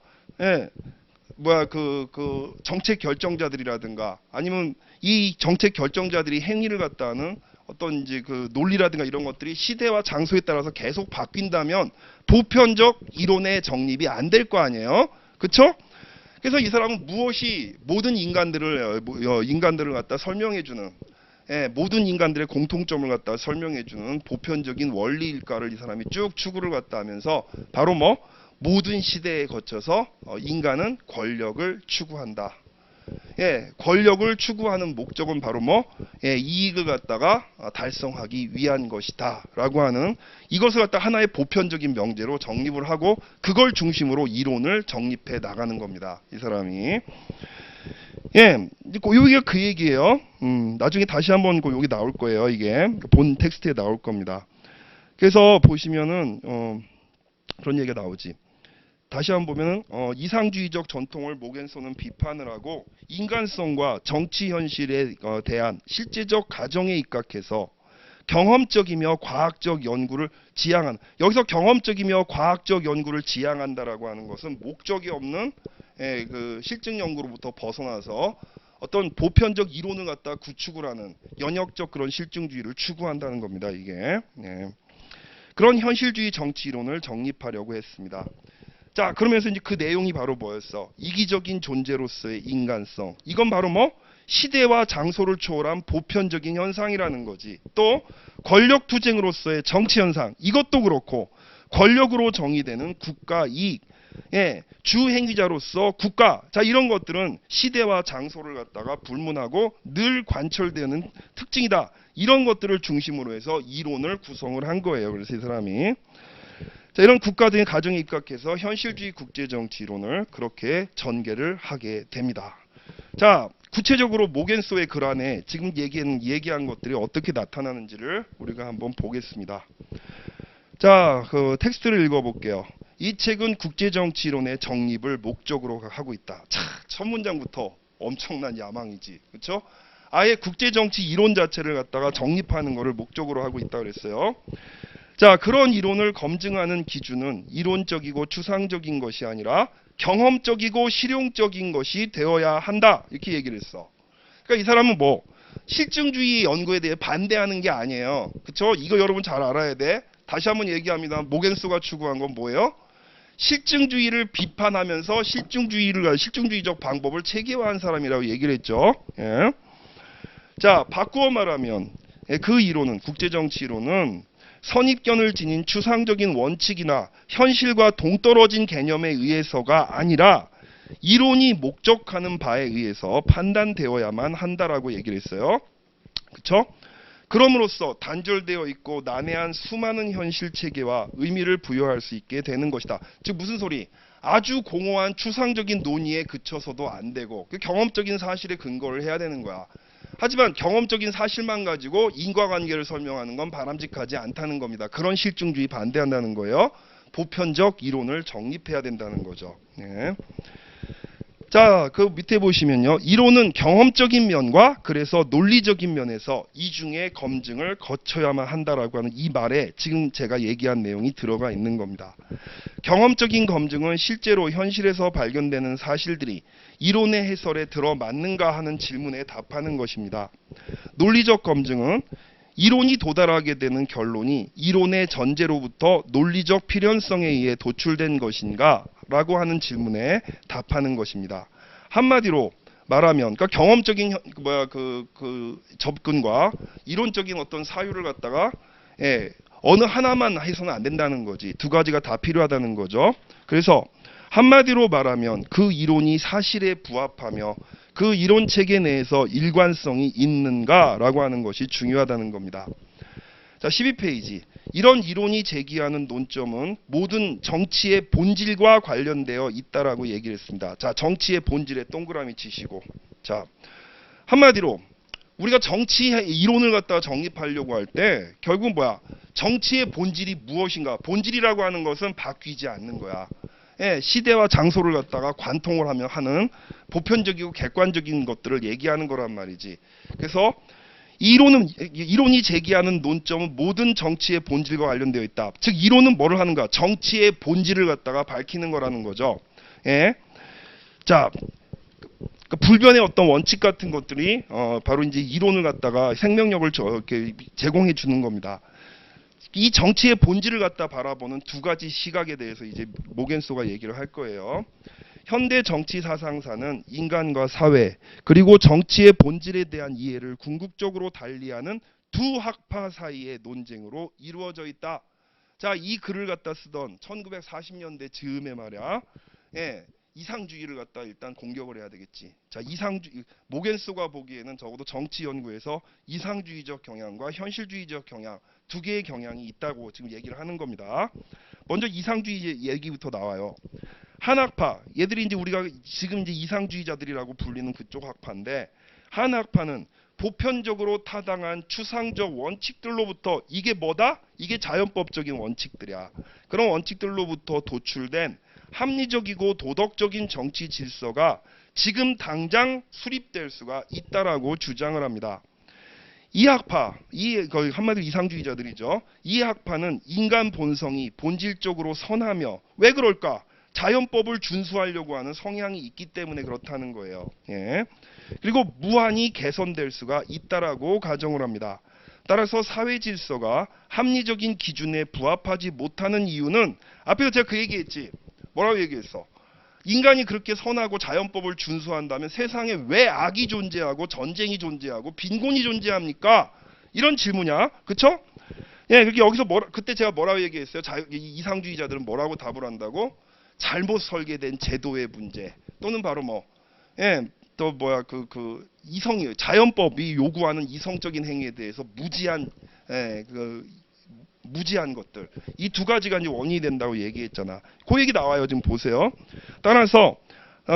정책 결정자들이라든가 아니면 이 정책 결정자들이 행위를 갖다 하는 어떤 이제 그 논리라든가 이런 것들이 시대와 장소에 따라서 계속 바뀐다면 보편적 이론의 정립이 안 될 거 아니에요. 그렇죠? 그래서 이 사람은 무엇이 모든 인간들을 갖다 설명해주는, 모든 인간들의 공통점을 갖다 설명해주는 보편적인 원리일까를 이 사람이 쭉 추구를 갖다 하면서 바로 모든 시대에 거쳐서 인간은 권력을 추구한다. 예, 권력을 추구하는 목적은 바로 뭐 예, 이익을 갖다가 달성하기 위한 것이다라고 하는 이것을 갖다 하나의 보편적인 명제로 정립을 하고 그걸 중심으로 이론을 정립해 나가는 겁니다. 이 사람이. 예, 여기가 그 얘기예요. 나중에 다시 한번 여기 나올 거예요. 이게 본 텍스트에 나올 겁니다. 그래서 보시면은 그런 얘기가 나오지. 다시 한번 보면은 이상주의적 전통을 모겐소는 비판을 하고 인간성과 정치 현실에 대한 실제적 가정에 입각해서 경험적이며 과학적 연구를 지향한 여기서 경험적이며 과학적 연구를 지향한다라고 하는 것은 목적이 없는 예, 그 실증 연구로부터 벗어나서 어떤 보편적 이론을 갖다 구축을 하는 연역적 그런 실증주의를 추구한다는 겁니다. 이게 예. 그런 현실주의 정치 이론을 정립하려고 했습니다. 자, 그러면서 이제 그 내용이 바로 뭐였어? 이기적인 존재로서의 인간성. 이건 바로 뭐? 시대와 장소를 초월한 보편적인 현상이라는 거지. 또 권력 투쟁으로서의 정치 현상. 이것도 그렇고 권력으로 정의되는 국가 이익. 예, 주행위자로서 국가. 자, 이런 것들은 시대와 장소를 갖다가 불문하고 늘 관철되는 특징이다. 이런 것들을 중심으로 해서 이론을 구성을 한 거예요. 그래서 이 사람이 자, 이런 국가적인 가정에 입각해서 현실주의 국제정치 이론을 그렇게 전개를 하게 됩니다. 자, 구체적으로 모겐소의 글 안에 지금 얘기한 것들이 어떻게 나타나는지를 우리가 한번 보겠습니다. 자, 그 텍스트를 읽어볼게요. 이 책은 국제정치 이론의 정립을 목적으로 하고 있다. 자, 첫 문장부터 엄청난 야망이지, 그렇죠? 아예 국제정치 이론 자체를 갖다가 정립하는 것을 목적으로 하고 있다 그랬어요. 자, 그런 이론을 검증하는 기준은 이론적이고 추상적인 것이 아니라 경험적이고 실용적인 것이 되어야 한다. 이렇게 얘기를 했어. 그러니까 이 사람은 뭐 실증주의 연구에 대해 반대하는 게 아니에요. 그렇죠? 이거 여러분 잘 알아야 돼. 다시 한번 얘기합니다. 모겐소가 추구한 건 뭐예요? 실증주의를 비판하면서 실증주의적 방법을 체계화한 사람이라고 얘기를 했죠. 예. 자, 바꾸어 말하면 그 이론은 국제정치 이론은 선입견을 지닌 추상적인 원칙이나 현실과 동떨어진 개념에 의해서가 아니라 이론이 목적하는 바에 의해서 판단되어야만 한다라고 얘기를 했어요. 그렇죠? 그럼으로써 단절되어 있고 난해한 수많은 현실 체계와 의미를 부여할 수 있게 되는 것이다. 즉 무슨 소리? 아주 공허한 추상적인 논의에 그쳐서도 안 되고 경험적인 사실에 근거를 해야 되는 거야. 하지만 경험적인 사실만 가지고 인과관계를 설명하는 건 바람직하지 않다는 겁니다. 그런 실증주의 반대한다는 거예요. 보편적 이론을 정립해야 된다는 거죠. 네. 자, 그 밑에 보시면요. 이론은 경험적인 면과 그래서 논리적인 면에서 이중의 검증을 거쳐야만 한다라고 하는 이 말에 지금 제가 얘기한 내용이 들어가 있는 겁니다. 경험적인 검증은 실제로 현실에서 발견되는 사실들이 이론의 해설에 들어맞는가 하는 질문에 답하는 것입니다. 논리적 검증은 이론이 도달하게 되는 결론이 이론의 전제로부터 논리적 필연성에 의해 도출된 것인가 라고 하는 질문에 답하는 것입니다. 한마디로 말하면 그러니까 경험적인 접근과 이론적인 어떤 사유를 갖다가 어느 하나만 해서는 안 된다는 거지. 두 가지가 다 필요하다는 거죠. 그래서 한마디로 말하면 그 이론이 사실에 부합하며 그 이론 체계 내에서 일관성이 있는가라고 하는 것이 중요하다는 겁니다. 자, 12페이지. 이런 이론이 제기하는 논점은 모든 정치의 본질과 관련되어 있다라고 얘기를 했습니다. 자, 정치의 본질에 동그라미 치시고. 자, 한마디로 우리가 정치의 이론을 갖다가 정립하려고 할 때 결국 뭐야? 정치의 본질이 무엇인가? 본질이라고 하는 것은 바뀌지 않는 거야. 시대와 장소를 갖다가 관통을 하는 보편적이고 객관적인 것들을 얘기하는 거란 말이지. 그래서 이론이 제기하는 논점은 모든 정치의 본질과 관련되어 있다. 즉 이론은 뭐를 하는가? 정치의 본질을 갖다가 밝히는 거라는 거죠. 예. 자, 불변의 어떤 원칙 같은 것들이 바로 이제 이론을 갖다가 생명력을 이렇게 제공해 주는 겁니다. 이 정치의 본질을 갖다 바라보는 두 가지 시각에 대해서 이제 모겐소가 얘기를 할 거예요. 현대 정치 사상사는 인간과 사회 그리고 정치의 본질에 대한 이해를 궁극적으로 달리하는 두 학파 사이의 논쟁으로 이루어져 있다. 자, 이 글을 갖다 쓰던 1940년대 즈음에 말이야. 이상주의를 갖다 일단 공격을 해야 되겠지. 자, 모겐스가 보기에는 적어도 정치 연구에서 이상주의적 경향과 현실주의적 경향 두 개의 경향이 있다고 지금 얘기를 하는 겁니다. 먼저 이상주의 얘기부터 나와요. 한 학파, 얘들이 이제 우리가 지금 이제 이상주의자들이라고 불리는 그쪽 학파인데, 한 학파는 보편적으로 타당한 추상적 원칙들로부터, 이게 뭐다? 이게 자연법적인 원칙들이야. 그런 원칙들로부터 도출된 합리적이고 도덕적인 정치 질서가 지금 당장 수립될 수가 있다라고 주장을 합니다. 이 학파, 거의 한마디로 이상주의자들이죠. 이 학파는 인간 본성이 본질적으로 선하며, 왜 그럴까? 자연법을 준수하려고 하는 성향이 있기 때문에 그렇다는 거예요. 예. 그리고 무한히 개선될 수가 있다라고 가정을 합니다. 따라서 사회 질서가 합리적인 기준에 부합하지 못하는 이유는, 앞에서 제가 그 얘기했지. 뭐라고 얘기했어? 인간이 그렇게 선하고 자연법을 준수한다면 세상에 왜 악이 존재하고 전쟁이 존재하고 빈곤이 존재합니까? 이런 질문이야. 그쵸? 예, 그렇게 여기서 그때 제가 뭐라고 얘기했어요? 이상주의자들은 뭐라고 답을 한다고? 잘못 설계된 제도의 문제, 또는 바로 또 자연법이 요구하는 이성적인 행위에 대해서 무지한 것들, 이 두 가지가 이제 원인이 된다고 얘기했잖아. 그 얘기 나와요. 지금 보세요. 따라서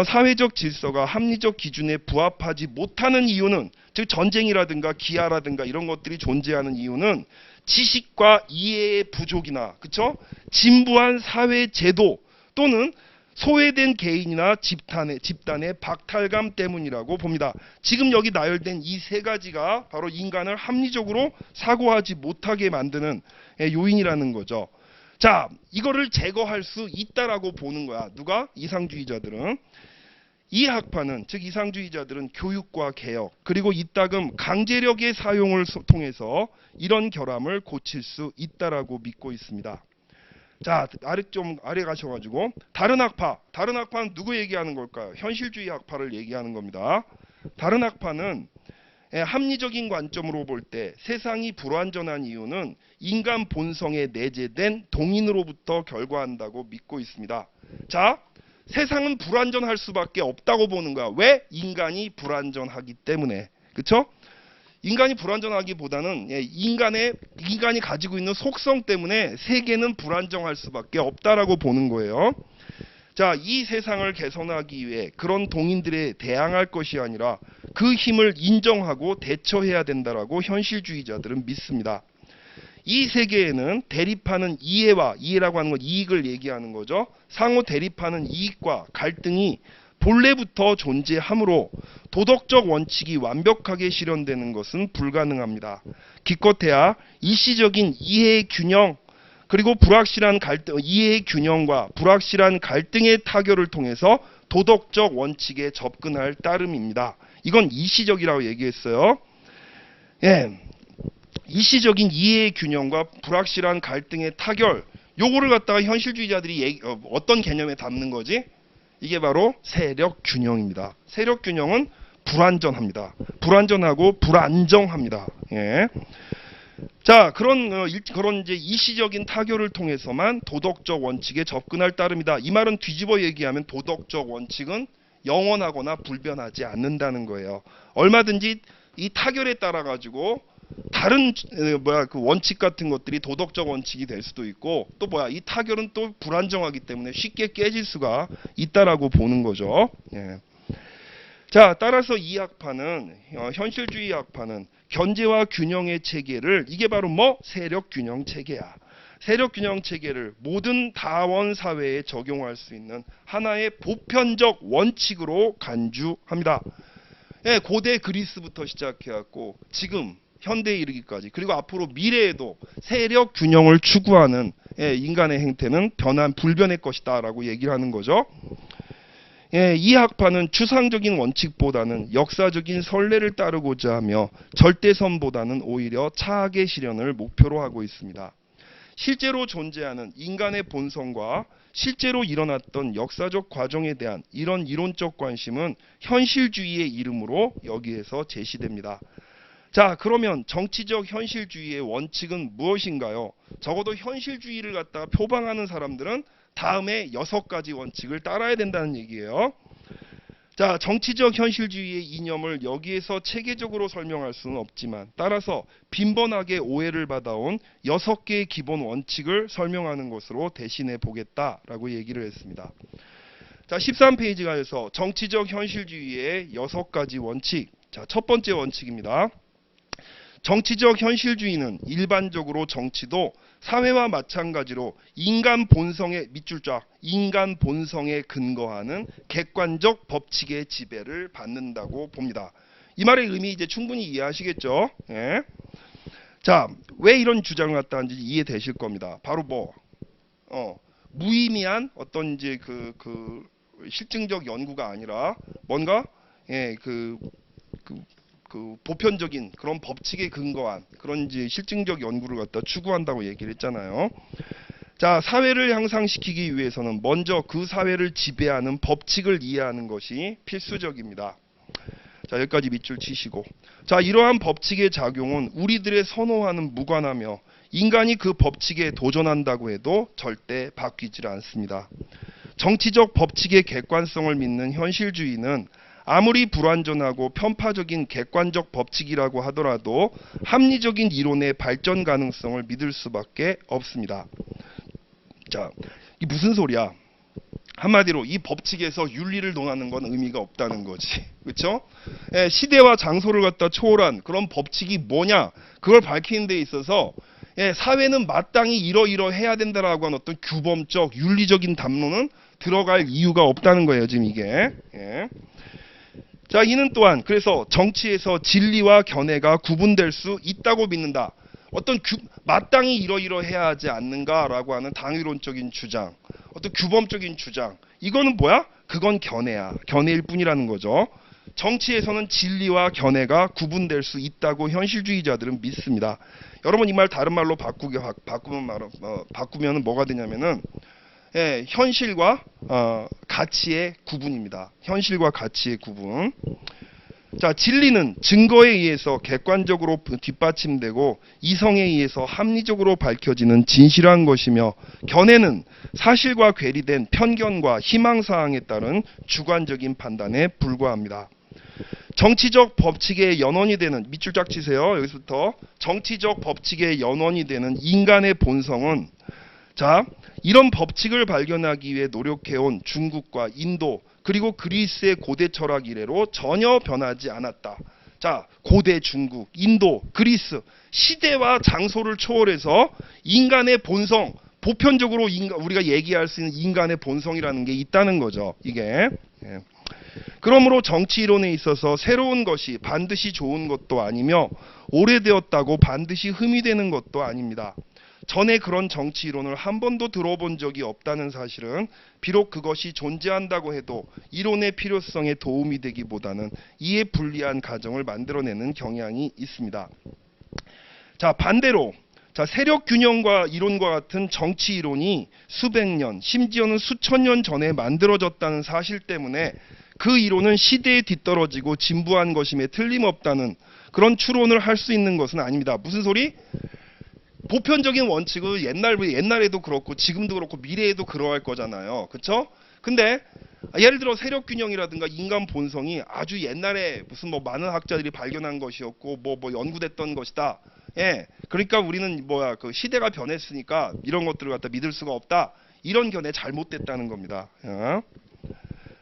사회적 질서가 합리적 기준에 부합하지 못하는 이유는, 즉 전쟁이라든가 기아라든가 이런 것들이 존재하는 이유는 지식과 이해의 부족이나, 그쵸? 진부한 사회 제도 또는 소외된 개인이나 집단의 박탈감 때문이라고 봅니다. 지금 여기 나열된 이 세 가지가 바로 인간을 합리적으로 사고하지 못하게 만드는 요인이라는 거죠. 자, 이거를 제거할 수 있다라고 보는 거야. 누가? 이상주의자들은. 이 학파는, 즉 이상주의자들은 교육과 개혁, 그리고 이따금 강제력의 사용을 통해서 이런 결함을 고칠 수 있다라고 믿고 있습니다. 자, 아래 가셔가지고 다른 학파는 누구 얘기하는 걸까요? 현실주의 학파를 얘기하는 겁니다. 다른 학파는 합리적인 관점으로 볼 때 세상이 불완전한 이유는 인간 본성에 내재된 동인으로부터 결과한다고 믿고 있습니다. 자, 세상은 불완전할 수밖에 없다고 보는 거야. 왜? 인간이 불완전하기 때문에. 그쵸? 인간이 불완전하기보다는 인간이 가지고 있는 속성 때문에 세계는 불안정할 수밖에 없다라고 보는 거예요. 자, 이 세상을 개선하기 위해 그런 동인들에 대항할 것이 아니라 그 힘을 인정하고 대처해야 된다라고 현실주의자들은 믿습니다. 이 세계에는 대립하는 이해라고 하는 건 이익을 얘기하는 거죠. 상호 대립하는 이익과 갈등이 본래부터 존재하므로 도덕적 원칙이 완벽하게 실현되는 것은 불가능합니다. 기껏해야 일시적인 이해의 균형, 그리고 이해의 균형과 불확실한 갈등의 타결을 통해서 도덕적 원칙에 접근할 따름입니다. 이건 일시적이라고 얘기했어요. 예, 일시적인 이해의 균형과 불확실한 갈등의 타결, 요거를 갖다가 현실주의자들이 어떤 개념에 담는 거지? 이게 바로 세력 균형입니다. 세력 균형은 불완전합니다. 불완전하고 불안정합니다. 예. 자, 그런 이제 일시적인 타결을 통해서만 도덕적 원칙에 접근할 따름이다. 이 말은 뒤집어 얘기하면 도덕적 원칙은 영원하거나 불변하지 않는다는 거예요. 얼마든지 이 타결에 따라 가지고 다른 그 원칙 같은 것들이 도덕적 원칙이 될 수도 있고, 또 이 타결은 또 불안정하기 때문에 쉽게 깨질 수가 있다라고 보는 거죠. 예. 자, 따라서 이 학파는 현실주의 학파는 견제와 균형의 체계를, 이게 바로 세력 균형 체계야. 세력 균형 체계를 모든 다원 사회에 적용할 수 있는 하나의 보편적 원칙으로 간주합니다. 예, 고대 그리스부터 시작해갖고 지금 현대에 이르기까지, 그리고 앞으로 미래에도 세력 균형을 추구하는 인간의 행태는 불변의 것이다 라고 얘기를 하는 거죠. 이 학파는 추상적인 원칙보다는 역사적인 선례를 따르고자 하며 절대선보다는 오히려 차악의 실현을 목표로 하고 있습니다. 실제로 존재하는 인간의 본성과 실제로 일어났던 역사적 과정에 대한 이런 이론적 관심은 현실주의의 이름으로 여기에서 제시됩니다. 자, 그러면 정치적 현실주의의 원칙은 무엇인가요? 적어도 현실주의를 갖다가 표방하는 사람들은 다음에 6가지 원칙을 따라야 된다는 얘기예요. 자, 정치적 현실주의의 이념을 여기에서 체계적으로 설명할 수는 없지만 따라서 빈번하게 오해를 받아온 6개의 기본 원칙을 설명하는 것으로 대신해 보겠다라고 얘기를 했습니다. 자, 13페이지가 해서 정치적 현실주의의 6가지 원칙. 자, 첫 번째 원칙입니다. 정치적 현실주의는 일반적으로 정치도 사회와 마찬가지로 인간 본성의 밑줄쫙 인간 본성에 근거하는 객관적 법칙의 지배를 받는다고 봅니다. 이 말의 의미 이제 충분히 이해하시겠죠? 예. 자, 왜 이런 주장을 갖다 하는지 이해되실 겁니다. 바로 무의미한 어떤 이제 그 실증적 연구가 아니라 뭔가 보편적인 그런 법칙에 근거한 그런 이제 실증적 연구를 갖다 추구한다고 얘기를 했잖아요. 자, 사회를 향상시키기 위해서는 먼저 그 사회를 지배하는 법칙을 이해하는 것이 필수적입니다. 자, 여기까지 밑줄 치시고, 자, 이러한 법칙의 작용은 우리들의 선호와는 무관하며 인간이 그 법칙에 도전한다고 해도 절대 바뀌질 않습니다. 정치적 법칙의 객관성을 믿는 현실주의는 아무리 불완전하고 편파적인 객관적 법칙이라고 하더라도 합리적인 이론의 발전 가능성을 믿을 수밖에 없습니다. 자, 이 무슨 소리야? 한마디로 이 법칙에서 윤리를 논하는 건 의미가 없다는 거지. 그렇죠? 예, 시대와 장소를 갖다 초월한 그런 법칙이 뭐냐? 그걸 밝히는 데 있어서 사회는 마땅히 이러이러해야 된다라고 하는 어떤 규범적, 윤리적인 담론은 들어갈 이유가 없다는 거예요, 지금 이게. 예. 자, 이는 또한 그래서 정치에서 진리와 견해가 구분될 수 있다고 믿는다. 어떤 마땅히 이러이러해야 하지 않는가라고 하는 당위론적인 주장, 어떤 규범적인 주장, 이거는 뭐야? 그건 견해야. 견해일 뿐이라는 거죠. 정치에서는 진리와 견해가 구분될 수 있다고 현실주의자들은 믿습니다. 여러분, 이 말 다른 말로 바꾸면 뭐가 되냐면은 현실과 가치의 구분입니다. 현실과 가치의 구분. 자, 진리는 증거에 의해서 객관적으로 뒷받침되고 이성에 의해서 합리적으로 밝혀지는 진실한 것이며, 견해는 사실과 괴리된 편견과 희망사항에 따른 주관적인 판단에 불과합니다. 정치적 법칙의 연원이 되는, 밑줄 쫙 치세요. 여기서부터 정치적 법칙의 연원이 되는 인간의 본성은, 자, 이런 법칙을 발견하기 위해 노력해온 중국과 인도 그리고 그리스의 고대 철학 이래로 전혀 변하지 않았다. 자, 고대 중국, 인도, 그리스, 시대와 장소를 초월해서 인간의 본성, 보편적으로 우리가 얘기할 수 있는 인간의 본성이라는 게 있다는 거죠. 이게. 예. 그러므로 정치 이론에 있어서 새로운 것이 반드시 좋은 것도 아니며 오래되었다고 반드시 흠이 되는 것도 아닙니다. 전에 그런 정치 이론을 한 번도 들어본 적이 없다는 사실은 비록 그것이 존재한다고 해도 이론의 필요성에 도움이 되기보다는 이에 불리한 가정을 만들어내는 경향이 있습니다. 자, 반대로 세력 균형과 이론과 같은 정치 이론이 수백 년, 심지어는 수천 년 전에 만들어졌다는 사실 때문에 그 이론은 시대에 뒤떨어지고 진부한 것임에 틀림없다는 그런 추론을 할 수 있는 것은 아닙니다. 무슨 소리? 보편적인 원칙은 옛날에도 그렇고 지금도 그렇고 미래에도 그러할 거잖아요. 그렇죠? 근데 예를 들어 세력 균형이라든가 인간 본성이 아주 옛날에 무슨 많은 학자들이 발견한 것이었고 뭐 연구됐던 것이다. 예. 그러니까 우리는 그 시대가 변했으니까 이런 것들을 갖다 믿을 수가 없다. 이런 견해 잘못됐다는 겁니다.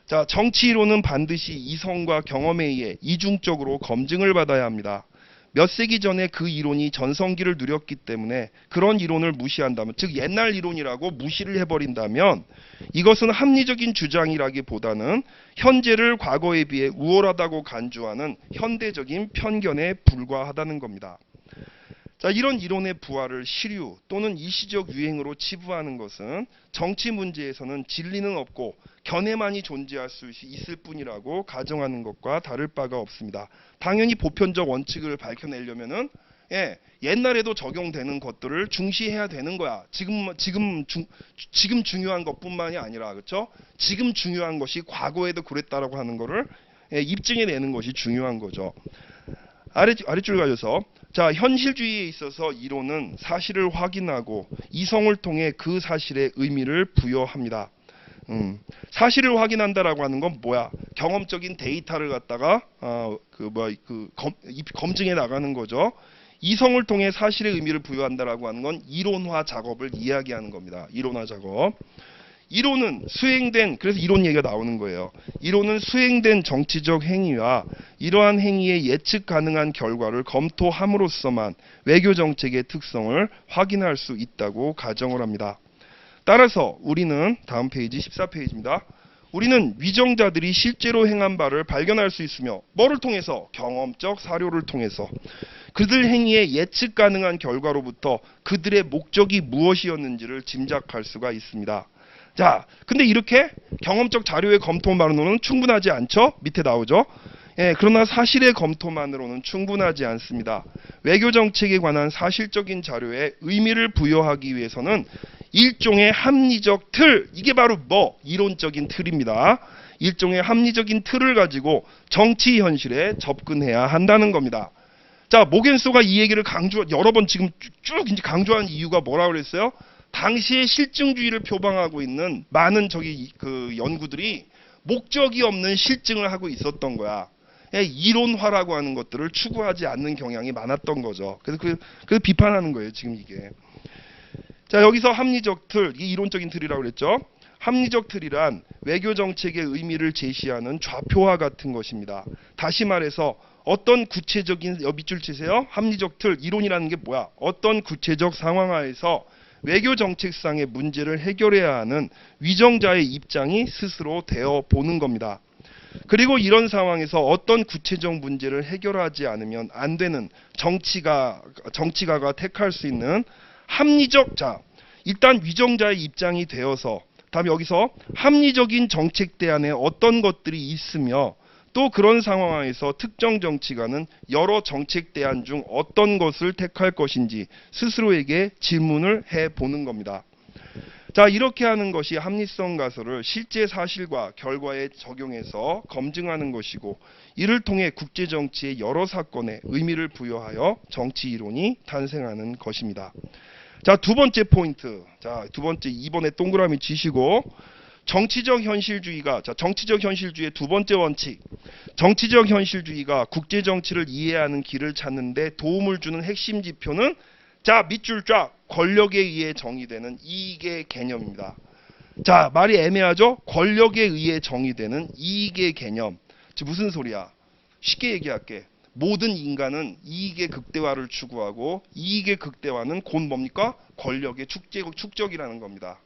자, 정치 이론은 반드시 이성과 경험에 의해 이중적으로 검증을 받아야 합니다. 몇 세기 전에 그 이론이 전성기를 누렸기 때문에 그런 이론을 무시한다면, 즉 옛날 이론이라고 무시를 해버린다면 이것은 합리적인 주장이라기보다는 현재를 과거에 비해 우월하다고 간주하는 현대적인 편견에 불과하다는 겁니다. 자, 이런 이론의 부활을 시류 또는 일시적 유행으로 치부하는 것은 정치 문제에서는 진리는 없고 견해만이 존재할 수 있을 뿐이라고 가정하는 것과 다를 바가 없습니다. 당연히 보편적 원칙을 밝혀내려면은 옛날에도 적용되는 것들을 중시해야 되는 거야. 지금 중요한 것뿐만이 아니라, 그렇죠? 지금 중요한 것이 과거에도 그랬다라고 하는 거를 입증해내는 것이 중요한 거죠. 아랫줄 가져서, 자, 현실주의에 있어서 이론은 사실을 확인하고 이성을 통해 그 사실의 의미를 부여합니다. 사실을 확인한다라고 하는 건 뭐야? 경험적인 데이터를 갖다가 검증해 나가는 거죠. 이성을 통해 사실의 의미를 부여한다라고 하는 건 이론화 작업을 이야기하는 겁니다. 이론화 작업. 이론은 수행된, 그래서 이론 얘기가 나오는 거예요. 이론은 수행된 정치적 행위와 이러한 행위의 예측 가능한 결과를 검토함으로써만 외교 정책의 특성을 확인할 수 있다고 가정을 합니다. 따라서 우리는 다음 페이지 14페이지입니다. 우리는 위정자들이 실제로 행한 바를 발견할 수 있으며 뭐를 통해서? 경험적 사료를 통해서 그들 행위의 예측 가능한 결과로부터 그들의 목적이 무엇이었는지를 짐작할 수가 있습니다. 자, 근데 이렇게 경험적 자료의 검토만으로는 충분하지 않죠? 밑에 나오죠? 예, 그러나 사실의 검토만으로는 충분하지 않습니다. 외교 정책에 관한 사실적인 자료에 의미를 부여하기 위해서는 일종의 합리적 틀, 이게 바로 뭐? 이론적인 틀입니다. 일종의 합리적인 틀을 가지고 정치 현실에 접근해야 한다는 겁니다. 자, 모겐소가 이 얘기를 여러 번 지금 쭉 이제 강조한 이유가 뭐라고 그랬어요? 당시에 실증주의를 표방하고 있는 많은 연구들이 목적이 없는 실증을 하고 있었던 거야. 이론화라고 하는 것들을 추구하지 않는 경향이 많았던 거죠. 그래서 비판하는 거예요, 지금 이게. 자, 여기서 합리적 틀, 이 이론적인 틀이라고 그랬죠. 합리적 틀이란 외교 정책의 의미를 제시하는 좌표와 같은 것입니다. 다시 말해서 어떤 구체적인 밑줄 치세요. 합리적 틀, 이론이라는 게 뭐야? 어떤 구체적 상황하에서 외교 정책상의 문제를 해결해야 하는 위정자의 입장이 스스로 되어 보는 겁니다. 그리고 이런 상황에서 어떤 구체적 문제를 해결하지 않으면 안 되는 정치가가 택할 수 있는 합리적, 자, 일단 위정자의 입장이 되어서 다음 여기서 합리적인 정책 대안에 어떤 것들이 있으며 또 그런 상황에서 특정 정치가는 여러 정책 대안 중 어떤 것을 택할 것인지 스스로에게 질문을 해보는 겁니다. 자, 이렇게 하는 것이 합리성 가설을 실제 사실과 결과에 적용해서 검증하는 것이고 이를 통해 국제정치의 여러 사건에 의미를 부여하여 정치 이론이 탄생하는 것입니다. 자, 두 번째 포인트. 자, 두 번째 2번에 동그라미 치시고 정치적 현실주의가, 자, 정치적 현실주의의 두 번째 원칙. 정치적 현실주의가 국제 정치를 이해하는 길을 찾는 데 도움을 주는 핵심 지표는 자, 밑줄 쫙 권력에 의해 정의되는 이익의 개념입니다. 자, 말이 애매하죠? 권력에 의해 정의되는 이익의 개념. 즉 무슨 소리야? 쉽게 얘기할게. 모든 인간은 이익의 극대화를 추구하고 이익의 극대화는 곧 뭡니까? 권력의 축적이라는 겁니다.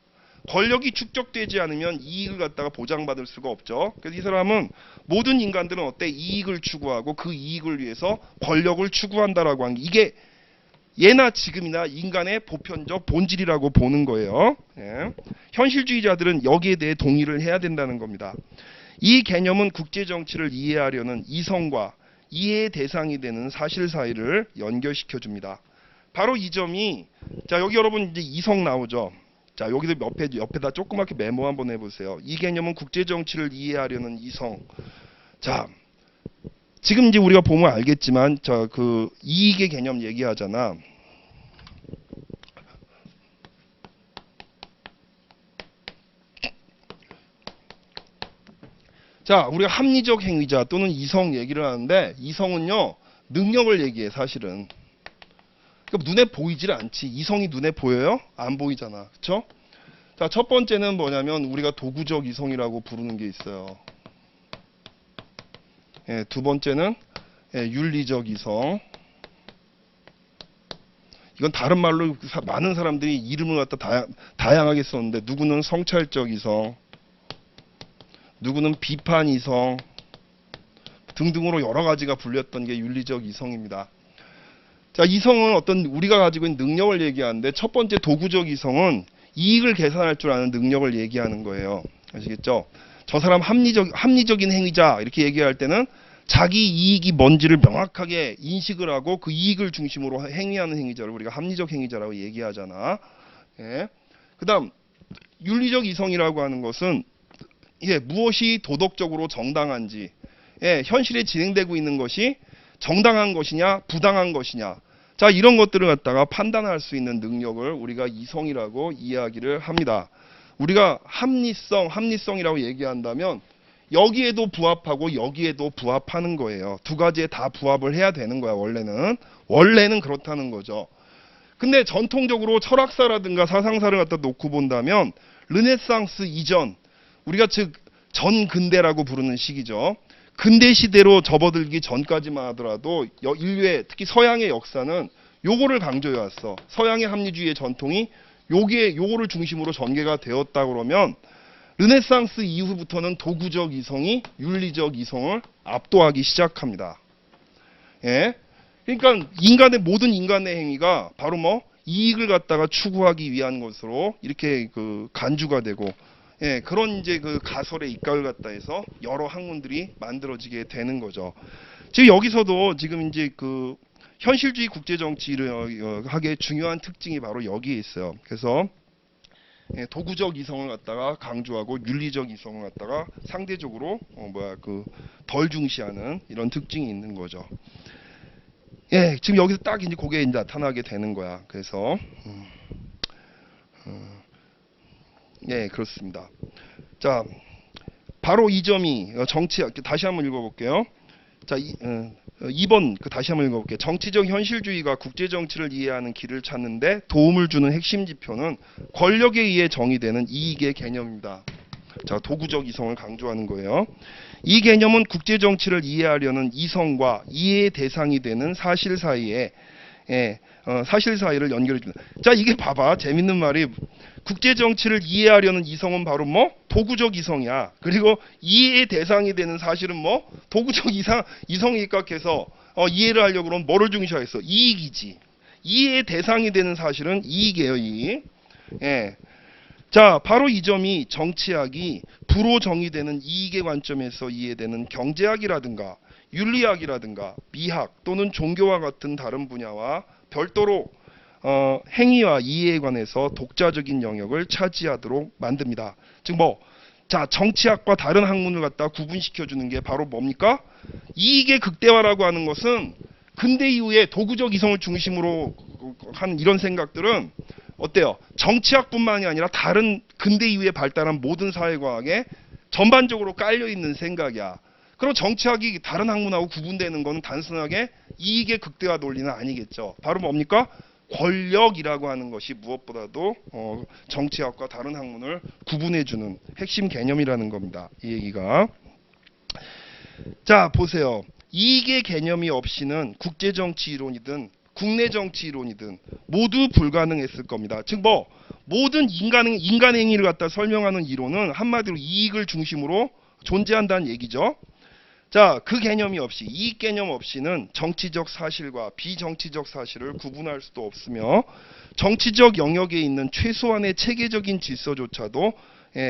권력이 축적되지 않으면 이익을 갖다가 보장받을 수가 없죠. 그래서 이 사람은 모든 인간들은 어때? 이익을 추구하고 그 이익을 위해서 권력을 추구한다라고 하는 게 이게 예나 지금이나 인간의 보편적 본질이라고 보는 거예요. 예. 현실주의자들은 여기에 대해 동의를 해야 된다는 겁니다. 이 개념은 국제정치를 이해하려는 이성과 이해의 대상이 되는 사실 사이를 연결시켜 줍니다. 바로 이 점이, 자, 여기 여러분 이제 이성 나오죠. 자, 여기도 옆에다 조그맣게 메모 한번 해보세요. 이 개념은 국제정치를 이해하려는 이성. 자, 지금 이제 우리가 보면 알겠지만, 그 이익의 개념 얘기하잖아. 자, 우리가 합리적 행위자 또는 이성 얘기를 하는데 이성은요 능력을 얘기해 사실은. 그러니까 눈에 보이질 않지. 이성이 눈에 보여요? 안 보이잖아. 그쵸? 자, 첫 번째는 뭐냐면 우리가 도구적 이성이라고 부르는 게 있어요. 예, 두 번째는 윤리적 이성. 이건 다른 말로 많은 사람들이 이름을 갖다 다양하게 썼는데 누구는 성찰적 이성, 누구는 비판 이성 등등으로 여러 가지가 불렸던 게 윤리적 이성입니다. 자, 이성은 어떤 우리가 가지고 있는 능력을 얘기하는데 첫 번째 도구적 이성은 이익을 계산할 줄 아는 능력을 얘기하는 거예요. 아시겠죠? 저 사람 합리적인 행위자 이렇게 얘기할 때는 자기 이익이 뭔지를 명확하게 인식을 하고 그 이익을 중심으로 행위하는 행위자를 우리가 합리적 행위자라고 얘기하잖아. 예. 그다음 윤리적 이성이라고 하는 것은 무엇이 도덕적으로 정당한지, 현실에 진행되고 있는 것이 정당한 것이냐 부당한 것이냐, 자, 이런 것들을 갖다가 판단할 수 있는 능력을 우리가 이성이라고 이야기를 합니다. 우리가 합리성이라고 얘기한다면 여기에도 부합하고 여기에도 부합하는 거예요. 두 가지에 다 부합을 해야 되는 거야, 원래는 그렇다는 거죠. 근데 전통적으로 철학사라든가 사상사를 갖다 놓고 본다면 르네상스 이전, 우리가 즉 전근대라고 부르는 시기죠. 근대 시대로 접어들기 전까지만 하더라도 인류의 특히 서양의 역사는 요거를 강조해 왔어. 서양의 합리주의의 전통이 요거를 중심으로 전개가 되었다 그러면 르네상스 이후부터는 도구적 이성이 윤리적 이성을 압도하기 시작합니다. 예? 그러니까 모든 인간의 행위가 바로 뭐 이익을 갖다가 추구하기 위한 것으로 이렇게 그 간주가 되고, 예, 그런 이제 그 가설의 입각을 갖다 해서 여러 학문들이 만들어지게 되는 거죠. 지금 여기서도 지금 이제 그 현실주의 국제정치를 하게 중요한 특징이 바로 여기에 있어요. 그래서 도구적 이성을 갖다가 강조하고 윤리적 이성을 갖다가 상대적으로 덜 중시하는 이런 특징이 있는 거죠. 예, 지금 여기서 딱 이제 그게 이제 나타나게 되는 거야. 그래서 예, 그렇습니다. 자, 바로 이 점이 정치, 다시 한번 읽어볼게요. 자, 2번 다시 한번 읽어볼게요. 정치적 현실주의가 국제정치를 이해하는 길을 찾는데 도움을 주는 핵심 지표는 권력에 의해 정의되는 이익의 개념입니다. 자, 도구적 이성을 강조하는 거예요. 이 개념은 국제정치를 이해하려는 이성과 이해의 대상이 되는 사실 사이에 사실 사이를 연결해 줍니다. 자, 이게 봐봐. 재밌는 말이 국제정치를 이해하려는 이성은 바로 뭐? 도구적 이성이야. 그리고 이해의 대상이 되는 사실은 뭐? 도구적 이성에 입각해서 이해를 하려고 그러면 뭐를 중시하겠어? 이익이지. 이해의 대상이 되는 사실은 이익이에요, 이익. 예. 자, 바로 이 점이 정치학이 부로 정의되는 이익의 관점에서 이해되는 경제학이라든가 윤리학이라든가 미학 또는 종교와 같은 다른 분야와 별도로 행위와 이해에 관해서 독자적인 영역을 차지하도록 만듭니다. 즉 자, 정치학과 다른 학문을 갖다 구분시켜 주는 게 바로 뭡니까? 이익의 극대화라고 하는 것은 근대 이후에 도구적 이성을 중심으로 한 이런 생각들은 어때요? 정치학뿐만이 아니라 다른 근대 이후에 발달한 모든 사회과학에 전반적으로 깔려있는 생각이야. 그럼 정치학이 다른 학문하고 구분되는 것은 단순하게 이익의 극대화 논리는 아니겠죠. 바로 뭡니까? 권력이라고 하는 것이 무엇보다도 정치학과 다른 학문을 구분해주는 핵심 개념이라는 겁니다. 이 얘기가. 자, 보세요. 이익의 개념이 없이는 국제정치 이론이든 국내 정치 이론이든 모두 불가능했을 겁니다. 즉 모든 인간 행위를 갖다 설명하는 이론은 한마디로 이익을 중심으로 존재한다는 얘기죠. 자, 그 개념이 없이, 이익 개념 없이는 정치적 사실과 비정치적 사실을 구분할 수도 없으며 정치적 영역에 있는 최소한의 체계적인 질서조차도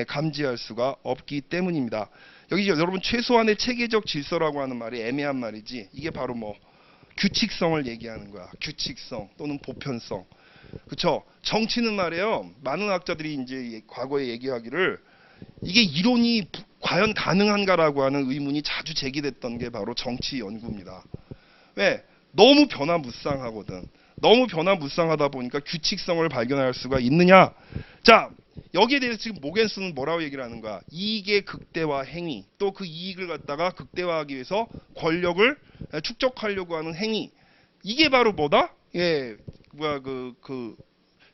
감지할 수가 없기 때문입니다. 여기 여러분 최소한의 체계적 질서라고 하는 말이 애매한 말이지, 이게 바로 규칙성을 얘기하는 거야. 규칙성 또는 보편성. 그쵸? 정치는 말이에요. 많은 학자들이 이제 과거에 얘기하기를 이게 이론이 과연 가능한가라고 하는 의문이 자주 제기됐던 게 바로 정치 연구입니다. 왜? 너무 변화무쌍하거든. 너무 변화무쌍하다 보니까 규칙성을 발견할 수가 있느냐? 자, 여기에 대해서 지금 모겐스는 뭐라고 얘기를 하는 거야? 이익의 극대화 행위, 또 그 이익을 갖다가 극대화하기 위해서 권력을 축적하려고 하는 행위. 이게 바로 뭐다? 예,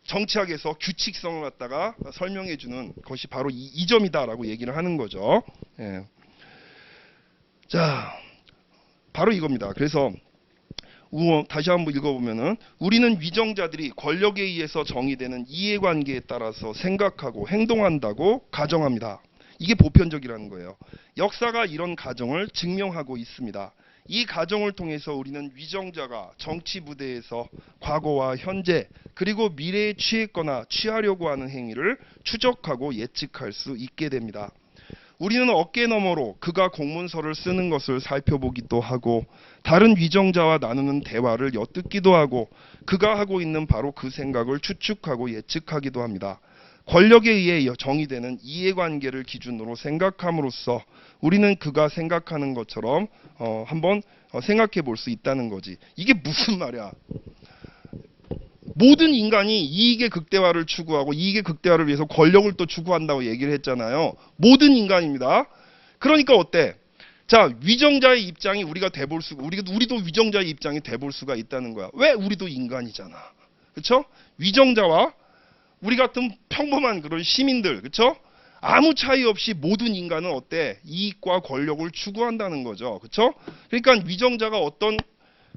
정치학에서 규칙성을 갖다가 설명해 주는 것이 바로 이 점이다라고 얘기를 하는 거죠. 예. 자, 바로 이겁니다. 그래서 다시 한번 읽어보면은 우리는 위정자들이 권력에 의해서 정의되는 이해관계에 따라서 생각하고 행동한다고 가정합니다. 이게 보편적이라는 거예요. 역사가 이런 가정을 증명하고 있습니다. 이 가정을 통해서 우리는 위정자가 정치 무대에서 과거와 현재 그리고 미래에 취했거나 취하려고 하는 행위를 추적하고 예측할 수 있게 됩니다. 우리는 어깨너머로 그가 공문서를 쓰는 것을 살펴보기도 하고 다른 위정자와 나누는 대화를 엿듣기도 하고 그가 하고 있는 바로 그 생각을 추측하고 예측하기도 합니다. 권력에 의해 정의되는 이해관계를 기준으로 생각함으로써 우리는 그가 생각하는 것처럼 한번 생각해 볼 수 있다는 거지. 이게 무슨 말이야? 모든 인간이 이익의 극대화를 추구하고 이익의 극대화를 위해서 권력을 또 추구한다고 얘기를 했잖아요. 모든 인간입니다. 그러니까 어때? 자, 위정자의 입장이 우리가 돼볼 수가, 우리도 위정자의 입장이 돼볼 수가 있다는 거야. 왜? 우리도 인간이잖아. 그쵸? 위정자와 우리 같은 평범한 그런 시민들, 그쵸? 아무 차이 없이 모든 인간은 어때? 이익과 권력을 추구한다는 거죠. 그쵸? 그러니까 위정자가 어떤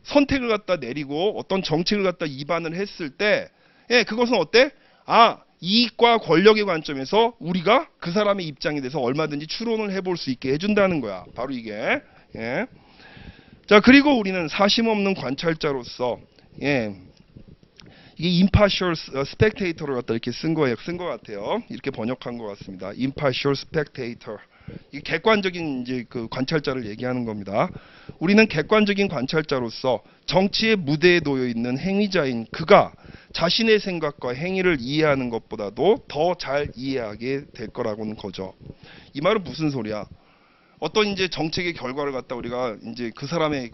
선택을 갖다 내리고 어떤 정책을 갖다 입안을 했을 때, 예, 그것은 어때? 아, 이익과 권력의 관점에서 우리가 그 사람의 입장에 대해서 얼마든지 추론을 해볼 수 있게 해준다는 거야. 바로 이게. 예. 자, 그리고 우리는 사심 없는 관찰자로서, 예, 이게 impartial spectator를 갖다 이렇게 쓴 것 같아요. 이렇게 번역한 것 같습니다. impartial spectator. 이 객관적인 이제 그 관찰자를 얘기하는 겁니다. 우리는 객관적인 관찰자로서 정치의 무대에 놓여 있는 행위자인 그가 자신의 생각과 행위를 이해하는 것보다도 더 잘 이해하게 될 거라고는 거죠. 이 말은 무슨 소리야? 어떤 이제 정책의 결과를 갖다 우리가 이제 그 사람의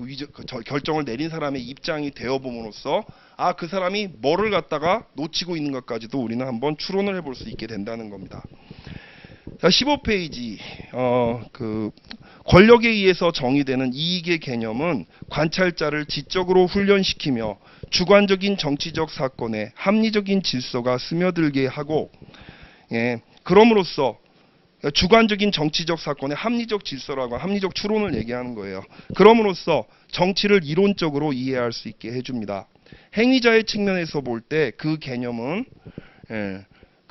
결정을 내린 사람의 입장이 되어 봄으로써 아, 그 사람이 뭐를 갖다가 놓치고 있는 것까지도 우리는 한번 추론을 해볼 수 있게 된다는 겁니다. 자, 15페이지. 그 권력에 의해서 정의되는 이익의 개념은 관찰자를 지적으로 훈련시키며 주관적인 정치적 사건에 합리적인 질서가 스며들게 하고, 예, 그럼으로써 주관적인 정치적 사건의 합리적 질서라고 합리적 추론을 얘기하는 거예요. 그럼으로써 정치를 이론적으로 이해할 수 있게 해줍니다. 행위자의 측면에서 볼 때 그 개념은, 예,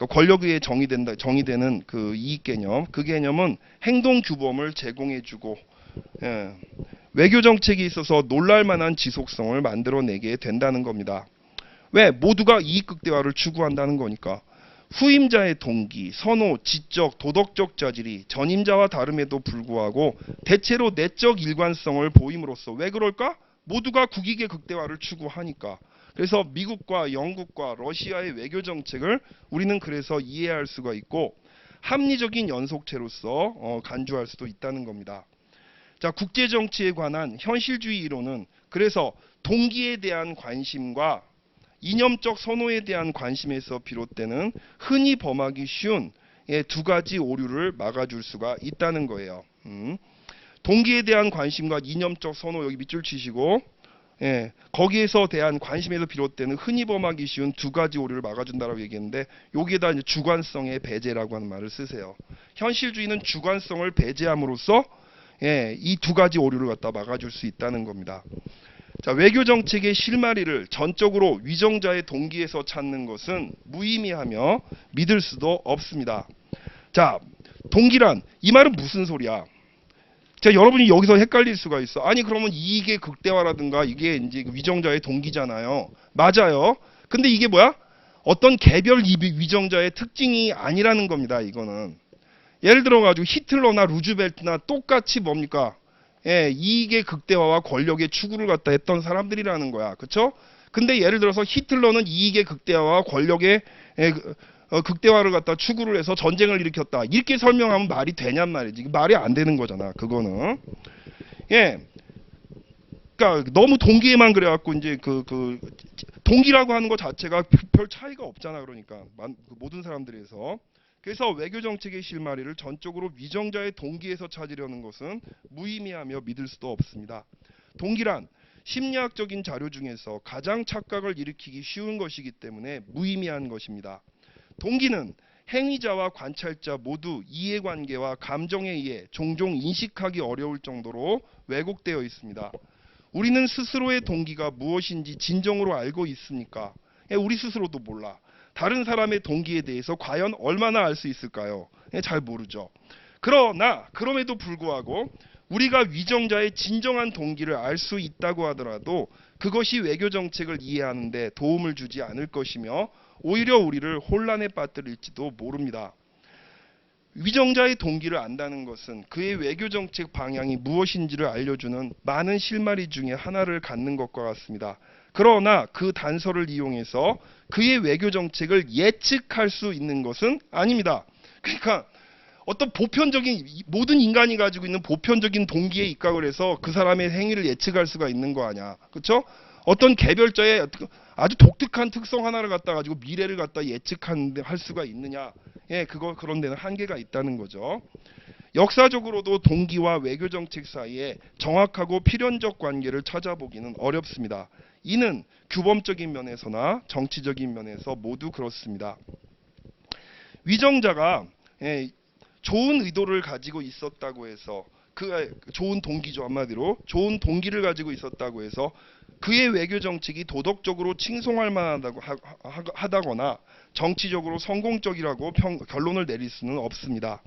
권력에 의해 정의되는 그 이익 개념, 그 개념은 행동 규범을 제공해주고, 예, 외교 정책에 있어서 놀랄만한 지속성을 만들어내게 된다는 겁니다. 왜? 모두가 이익 극대화를 추구한다는 거니까. 후임자의 동기, 선호, 지적, 도덕적 자질이 전임자와 다름에도 불구하고 대체로 내적 일관성을 보임으로써 왜 그럴까? 모두가 국익의 극대화를 추구하니까. 그래서 미국과 영국과 러시아의 외교 정책을 우리는 그래서 이해할 수가 있고 합리적인 연속체로서 간주할 수도 있다는 겁니다. 자, 국제 정치에 관한 현실주의 이론은 그래서 동기에 대한 관심과 이념적 선호에 대한 관심에서 비롯되는 흔히 범하기 쉬운 두 가지 오류를 막아줄 수가 있다는 거예요. 동기에 대한 관심과 이념적 선호 여기 밑줄 치시고, 예, 거기에서 대한 관심에서 비롯되는 흔히 범하기 쉬운 두 가지 오류를 막아준다라고 얘기했는데 여기에다 이제 주관성의 배제라고 하는 말을 쓰세요. 현실주의는 주관성을 배제함으로써, 예, 이 두 가지 오류를 갖다 막아줄 수 있다는 겁니다. 자, 외교 정책의 실마리를 전적으로 위정자의 동기에서 찾는 것은 무의미하며 믿을 수도 없습니다. 자, 동기란 이 말은 무슨 소리야? 자, 여러분이 여기서 헷갈릴 수가 있어. 아니, 그러면 이익의 극대화라든가 이게 이제 위정자의 동기잖아요. 맞아요. 근데 이게 뭐야? 어떤 개별 위정자의 특징이 아니라는 겁니다. 이거는. 예를 들어 가지고 히틀러나 루즈벨트나 똑같이 뭡니까? 예, 이익의 극대화와 권력의 추구를 갖다 했던 사람들이라는 거야. 그쵸? 근데 예를 들어서 히틀러는 이익의 극대화와 권력의 극대화를 갖다 추구를 해서 전쟁을 일으켰다. 이렇게 설명하면 말이 되냔 말이지. 말이 안 되는 거잖아. 그거는. 예. 그러니까 너무 동기에만 그래갖고 이제 동기라고 하는 것 자체가 별 차이가 없잖아. 그러니까 모든 사람들에서. 그래서 외교 정책의 실마리를 전적으로 위정자의 동기에서 찾으려는 것은 무의미하며 믿을 수도 없습니다. 동기란 심리학적인 자료 중에서 가장 착각을 일으키기 쉬운 것이기 때문에 무의미한 것입니다. 동기는 행위자와 관찰자 모두 이해관계와 감정에 의해 종종 인식하기 어려울 정도로 왜곡되어 있습니다. 우리는 스스로의 동기가 무엇인지 진정으로 알고 있습니까? 우리 스스로도 몰라. 다른 사람의 동기에 대해서 과연 얼마나 알 수 있을까요? 잘 모르죠. 그러나 그럼에도 불구하고 우리가 위정자의 진정한 동기를 알 수 있다고 하더라도 그것이 외교 정책을 이해하는 데 도움을 주지 않을 것이며 오히려 우리를 혼란에 빠뜨릴지도 모릅니다. 위정자의 동기를 안다는 것은 그의 외교 정책 방향이 무엇인지를 알려주는 많은 실마리 중에 하나를 갖는 것과 같습니다. 그러나 그 단서를 이용해서 그의 외교 정책을 예측할 수 있는 것은 아닙니다. 그러니까 어떤 보편적인 모든 인간이 가지고 있는 보편적인 동기에 입각을 해서 그 사람의 행위를 예측할 수가 있는 거 아니야. 그렇죠? 어떤 개별자의 아주 독특한 특성 하나를 갖다 가지고 미래를 갖다 할 수가 있느냐? 예, 그런 데는 한계가 있다는 거죠. 역사적으로도 동기와 외교 정책 사이에 정확하고 필연적 관계를 찾아보기는 어렵습니다. 이는 규범적인 면에서나 정치적인 면에서 모두 그렇습니다. 위정자가 좋은 의도를 가지고 있었다고 해서 좋은 동기죠. 한마디로 좋은 동기를 가지고 있었다고 해서 그의 외교 정책이 도덕적으로 칭송할 만하다고 하다거나 정치적으로 성공적이라고 결론을 내릴 수는 없습니다.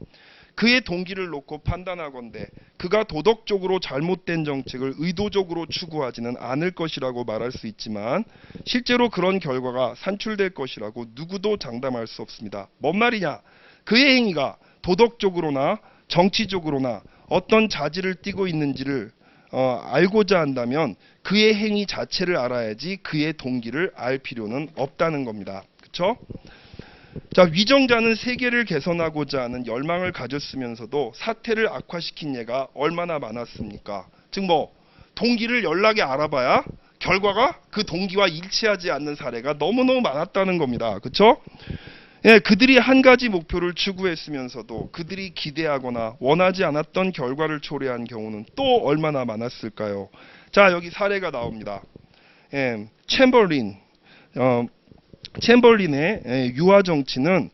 그의 동기를 놓고 판단하건대 그가 도덕적으로 잘못된 정책을 의도적으로 추구하지는 않을 것이라고 말할 수 있지만 실제로 그런 결과가 산출될 것이라고 누구도 장담할 수 없습니다. 뭔 말이냐? 그의 행위가 도덕적으로나 정치적으로나 어떤 자질을 띠고 있는지를 알고자 한다면 그의 행위 자체를 알아야지 그의 동기를 알 필요는 없다는 겁니다. 그렇죠? 자, 위정자는 세계를 개선하고자 하는 열망을 가졌으면서도 사태를 악화시킨 예가 얼마나 많았습니까? 즉 동기를 연락에 알아봐야 결과가 그 동기와 일치하지 않는 사례가 너무너무 많았다는 겁니다. 그렇죠? 예, 그들이 한 가지 목표를 추구했으면서도 그들이 기대하거나 원하지 않았던 결과를 초래한 경우는 또 얼마나 많았을까요? 자, 여기 사례가 나옵니다. 챔벌린의 유화 정치는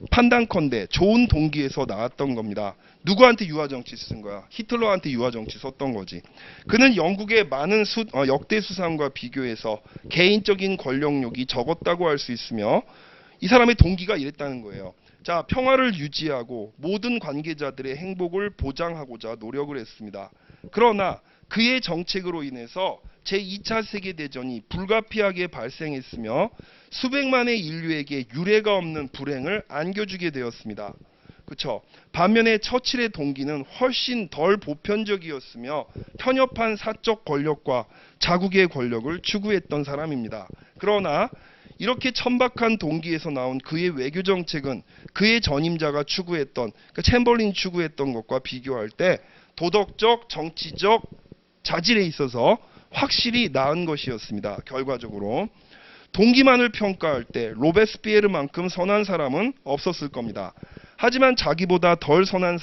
판단컨대 좋은 동기에서 나왔던 겁니다. 누구한테 유화 정치 쓴 거야? 히틀러한테 유화 정치 썼던 거지. 그는 영국의 많은 역대 수상과 비교해서 개인적인 권력욕이 적었다고 할 수 있으며 이 사람의 동기가 이랬다는 거예요. 자, 평화를 유지하고 모든 관계자들의 행복을 보장하고자 노력을 했습니다. 그러나 그의 정책으로 인해서 제2차 세계대전이 불가피하게 발생했으며 수백만의 인류에게 유례가 없는 불행을 안겨주게 되었습니다. 그렇죠? 반면에 처칠의 동기는 훨씬 덜 보편적이었으며 편협한 사적 권력과 자국의 권력을 추구했던 사람입니다. 그러나 이렇게 천박한 동기에서 나온 그의 외교 정책은 그의 전임자가 추구했던, 그러니까 챔벌린이 추구했던 것과 비교할 때 도덕적, 정치적 자질에 있어서 확실히 나은 것이었습니다. 결과적으로 동기만을 평가할 때 로베스피에르만큼 선한 사람은 없었을 겁니다. 하지만 자기보다 덜 선한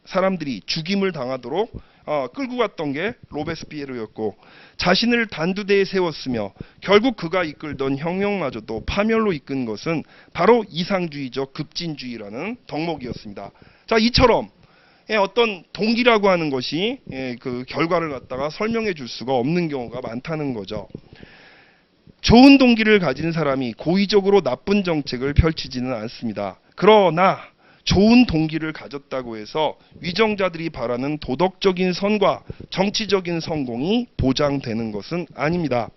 사람들이 죽임을 당하도록 끌고 갔던 게 로베스피에르였고 자신을 단두대에 세웠으며 결국 그가 이끌던 혁명마저도 파멸로 이끈 것은 바로 이상주의적 급진주의라는 덕목이었습니다. 자, 이처럼 어떤 동기라고 하는 것이 그 결과를 갖다가 설명해 줄 수가 없는 경우가 많다는 거죠. 좋은 동기를 가진 사람이 고의적으로 나쁜 정책을 펼치지는 않습니다. 그러나 좋은 동기를 가졌다고 해서 위정자들이 바라는 도덕적인 선과 정치적인 성공이 보장되는 것은 아닙니다.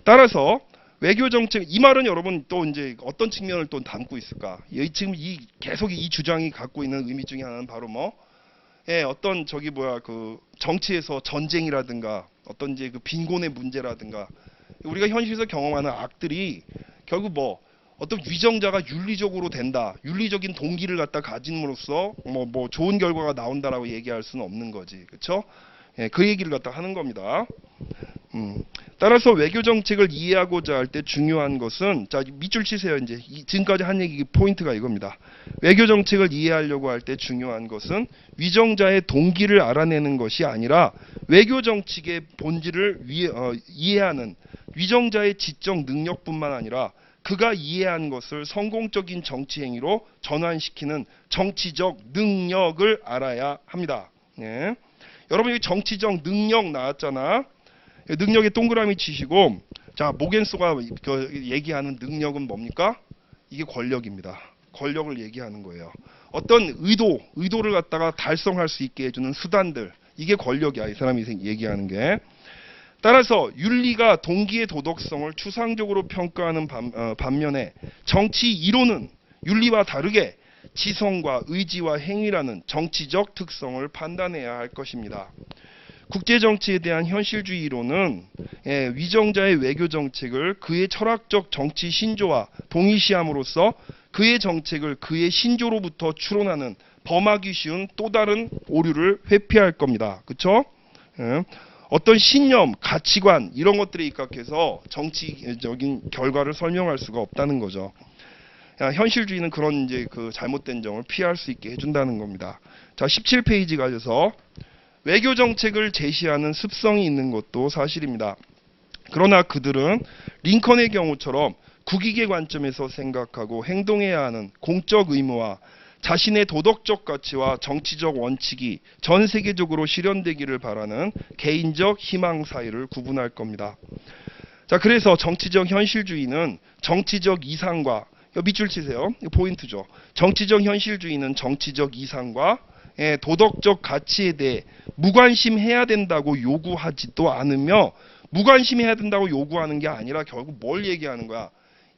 따라서 외교 정책, 이 말은 여러분 또 이제 어떤 측면을 또 담고 있을까? 지금 계속 이 주장이 갖고 있는 의미 중에 하나는 바로 어떤 그 정치에서 전쟁이라든가 어떤 이제 그 빈곤의 문제라든가 우리가 현실에서 경험하는 악들이 결국 어떤 위정자가 윤리적으로 된다, 윤리적인 동기를 갖다 가짐으로써 좋은 결과가 나온다라고 얘기할 수는 없는 거지, 그렇죠? 그 얘기를 갖다 하는 겁니다. 따라서 외교 정책을 이해하고자 할 때 중요한 것은, 자, 밑줄 치세요. 이제 지금까지 한 얘기 포인트가 이겁니다. 외교 정책을 이해하려고 할 때 중요한 것은 위정자의 동기를 알아내는 것이 아니라 외교 정책의 본질을 이해하는 위정자의 지적 능력뿐만 아니라 그가 이해한 것을 성공적인 정치 행위로 전환시키는 정치적 능력을 알아야 합니다. 예. 여러분 여기 정치적 능력 나왔잖아. 능력에 동그라미 치시고, 자, 모겐소가 얘기하는 능력은 뭡니까? 이게 권력입니다. 권력을 얘기하는 거예요. 어떤 의도를 갖다가 달성할 수 있게 해주는 수단들, 이게 권력이야. 이 사람이 얘기하는 게. 따라서 윤리가 동기의 도덕성을 추상적으로 평가하는 반면에 정치 이론은 윤리와 다르게 지성과 의지와 행위라는 정치적 특성을 판단해야 할 것입니다. 국제정치에 대한 현실주의 이론은 위정자의 외교 정책을 그의 철학적 정치 신조와 동일시함으로써 그의 정책을 그의 신조로부터 추론하는 범하기 쉬운 또 다른 오류를 회피할 겁니다. 그렇죠? 어떤 신념, 가치관 이런 것들에 입각해서 정치적인 결과를 설명할 수가 없다는 거죠. 현실주의는 그런 이제 그 잘못된 점을 피할 수 있게 해준다는 겁니다. 자, 17페이지 가셔서 외교 정책을 제시하는 습성이 있는 것도 사실입니다. 그러나 그들은 링컨의 경우처럼 국익의 관점에서 생각하고 행동해야 하는 공적 의무와 자신의 도덕적 가치와 정치적 원칙이 전 세계적으로 실현되기를 바라는 개인적 희망 사이를 구분할 겁니다. 자, 그래서 정치적 현실주의는 정치적 이상과 밑줄 치세요. 이거 포인트죠. 정치적 현실주의는 정치적 이상과 도덕적 가치에 대해 무관심해야 된다고 요구하지도 않으며 무관심해야 된다고 요구하는 게 아니라 결국 뭘 얘기하는 거야?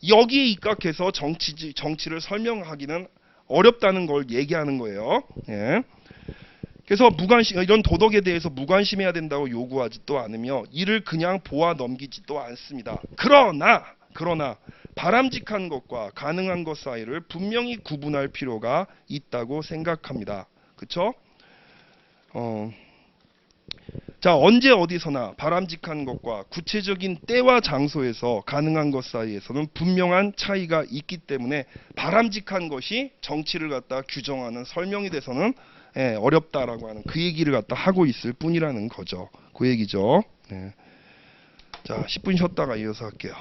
여기에 입각해서 정치를 설명하기는 어렵다는 걸 얘기하는 거예요. 예. 그래서 이런 도덕에 대해서 무관심해야 된다고 요구하지도 않으며 이를 그냥 보아 넘기지도 않습니다. 그러나 바람직한 것과 가능한 것 사이를 분명히 구분할 필요가 있다고 생각합니다. 그쵸? 자, 언제 어디서나 바람직한 것과 구체적인 때와 장소에서 가능한 것 사이에서는 분명한 차이가 있기 때문에 바람직한 것이 정치를 갖다 규정하는 설명이 돼서는 어렵다라고 하는 그 얘기를 갖다 하고 있을 뿐이라는 거죠. 그 얘기죠. 네. 자, 10분 쉬었다가 이어서 할게요.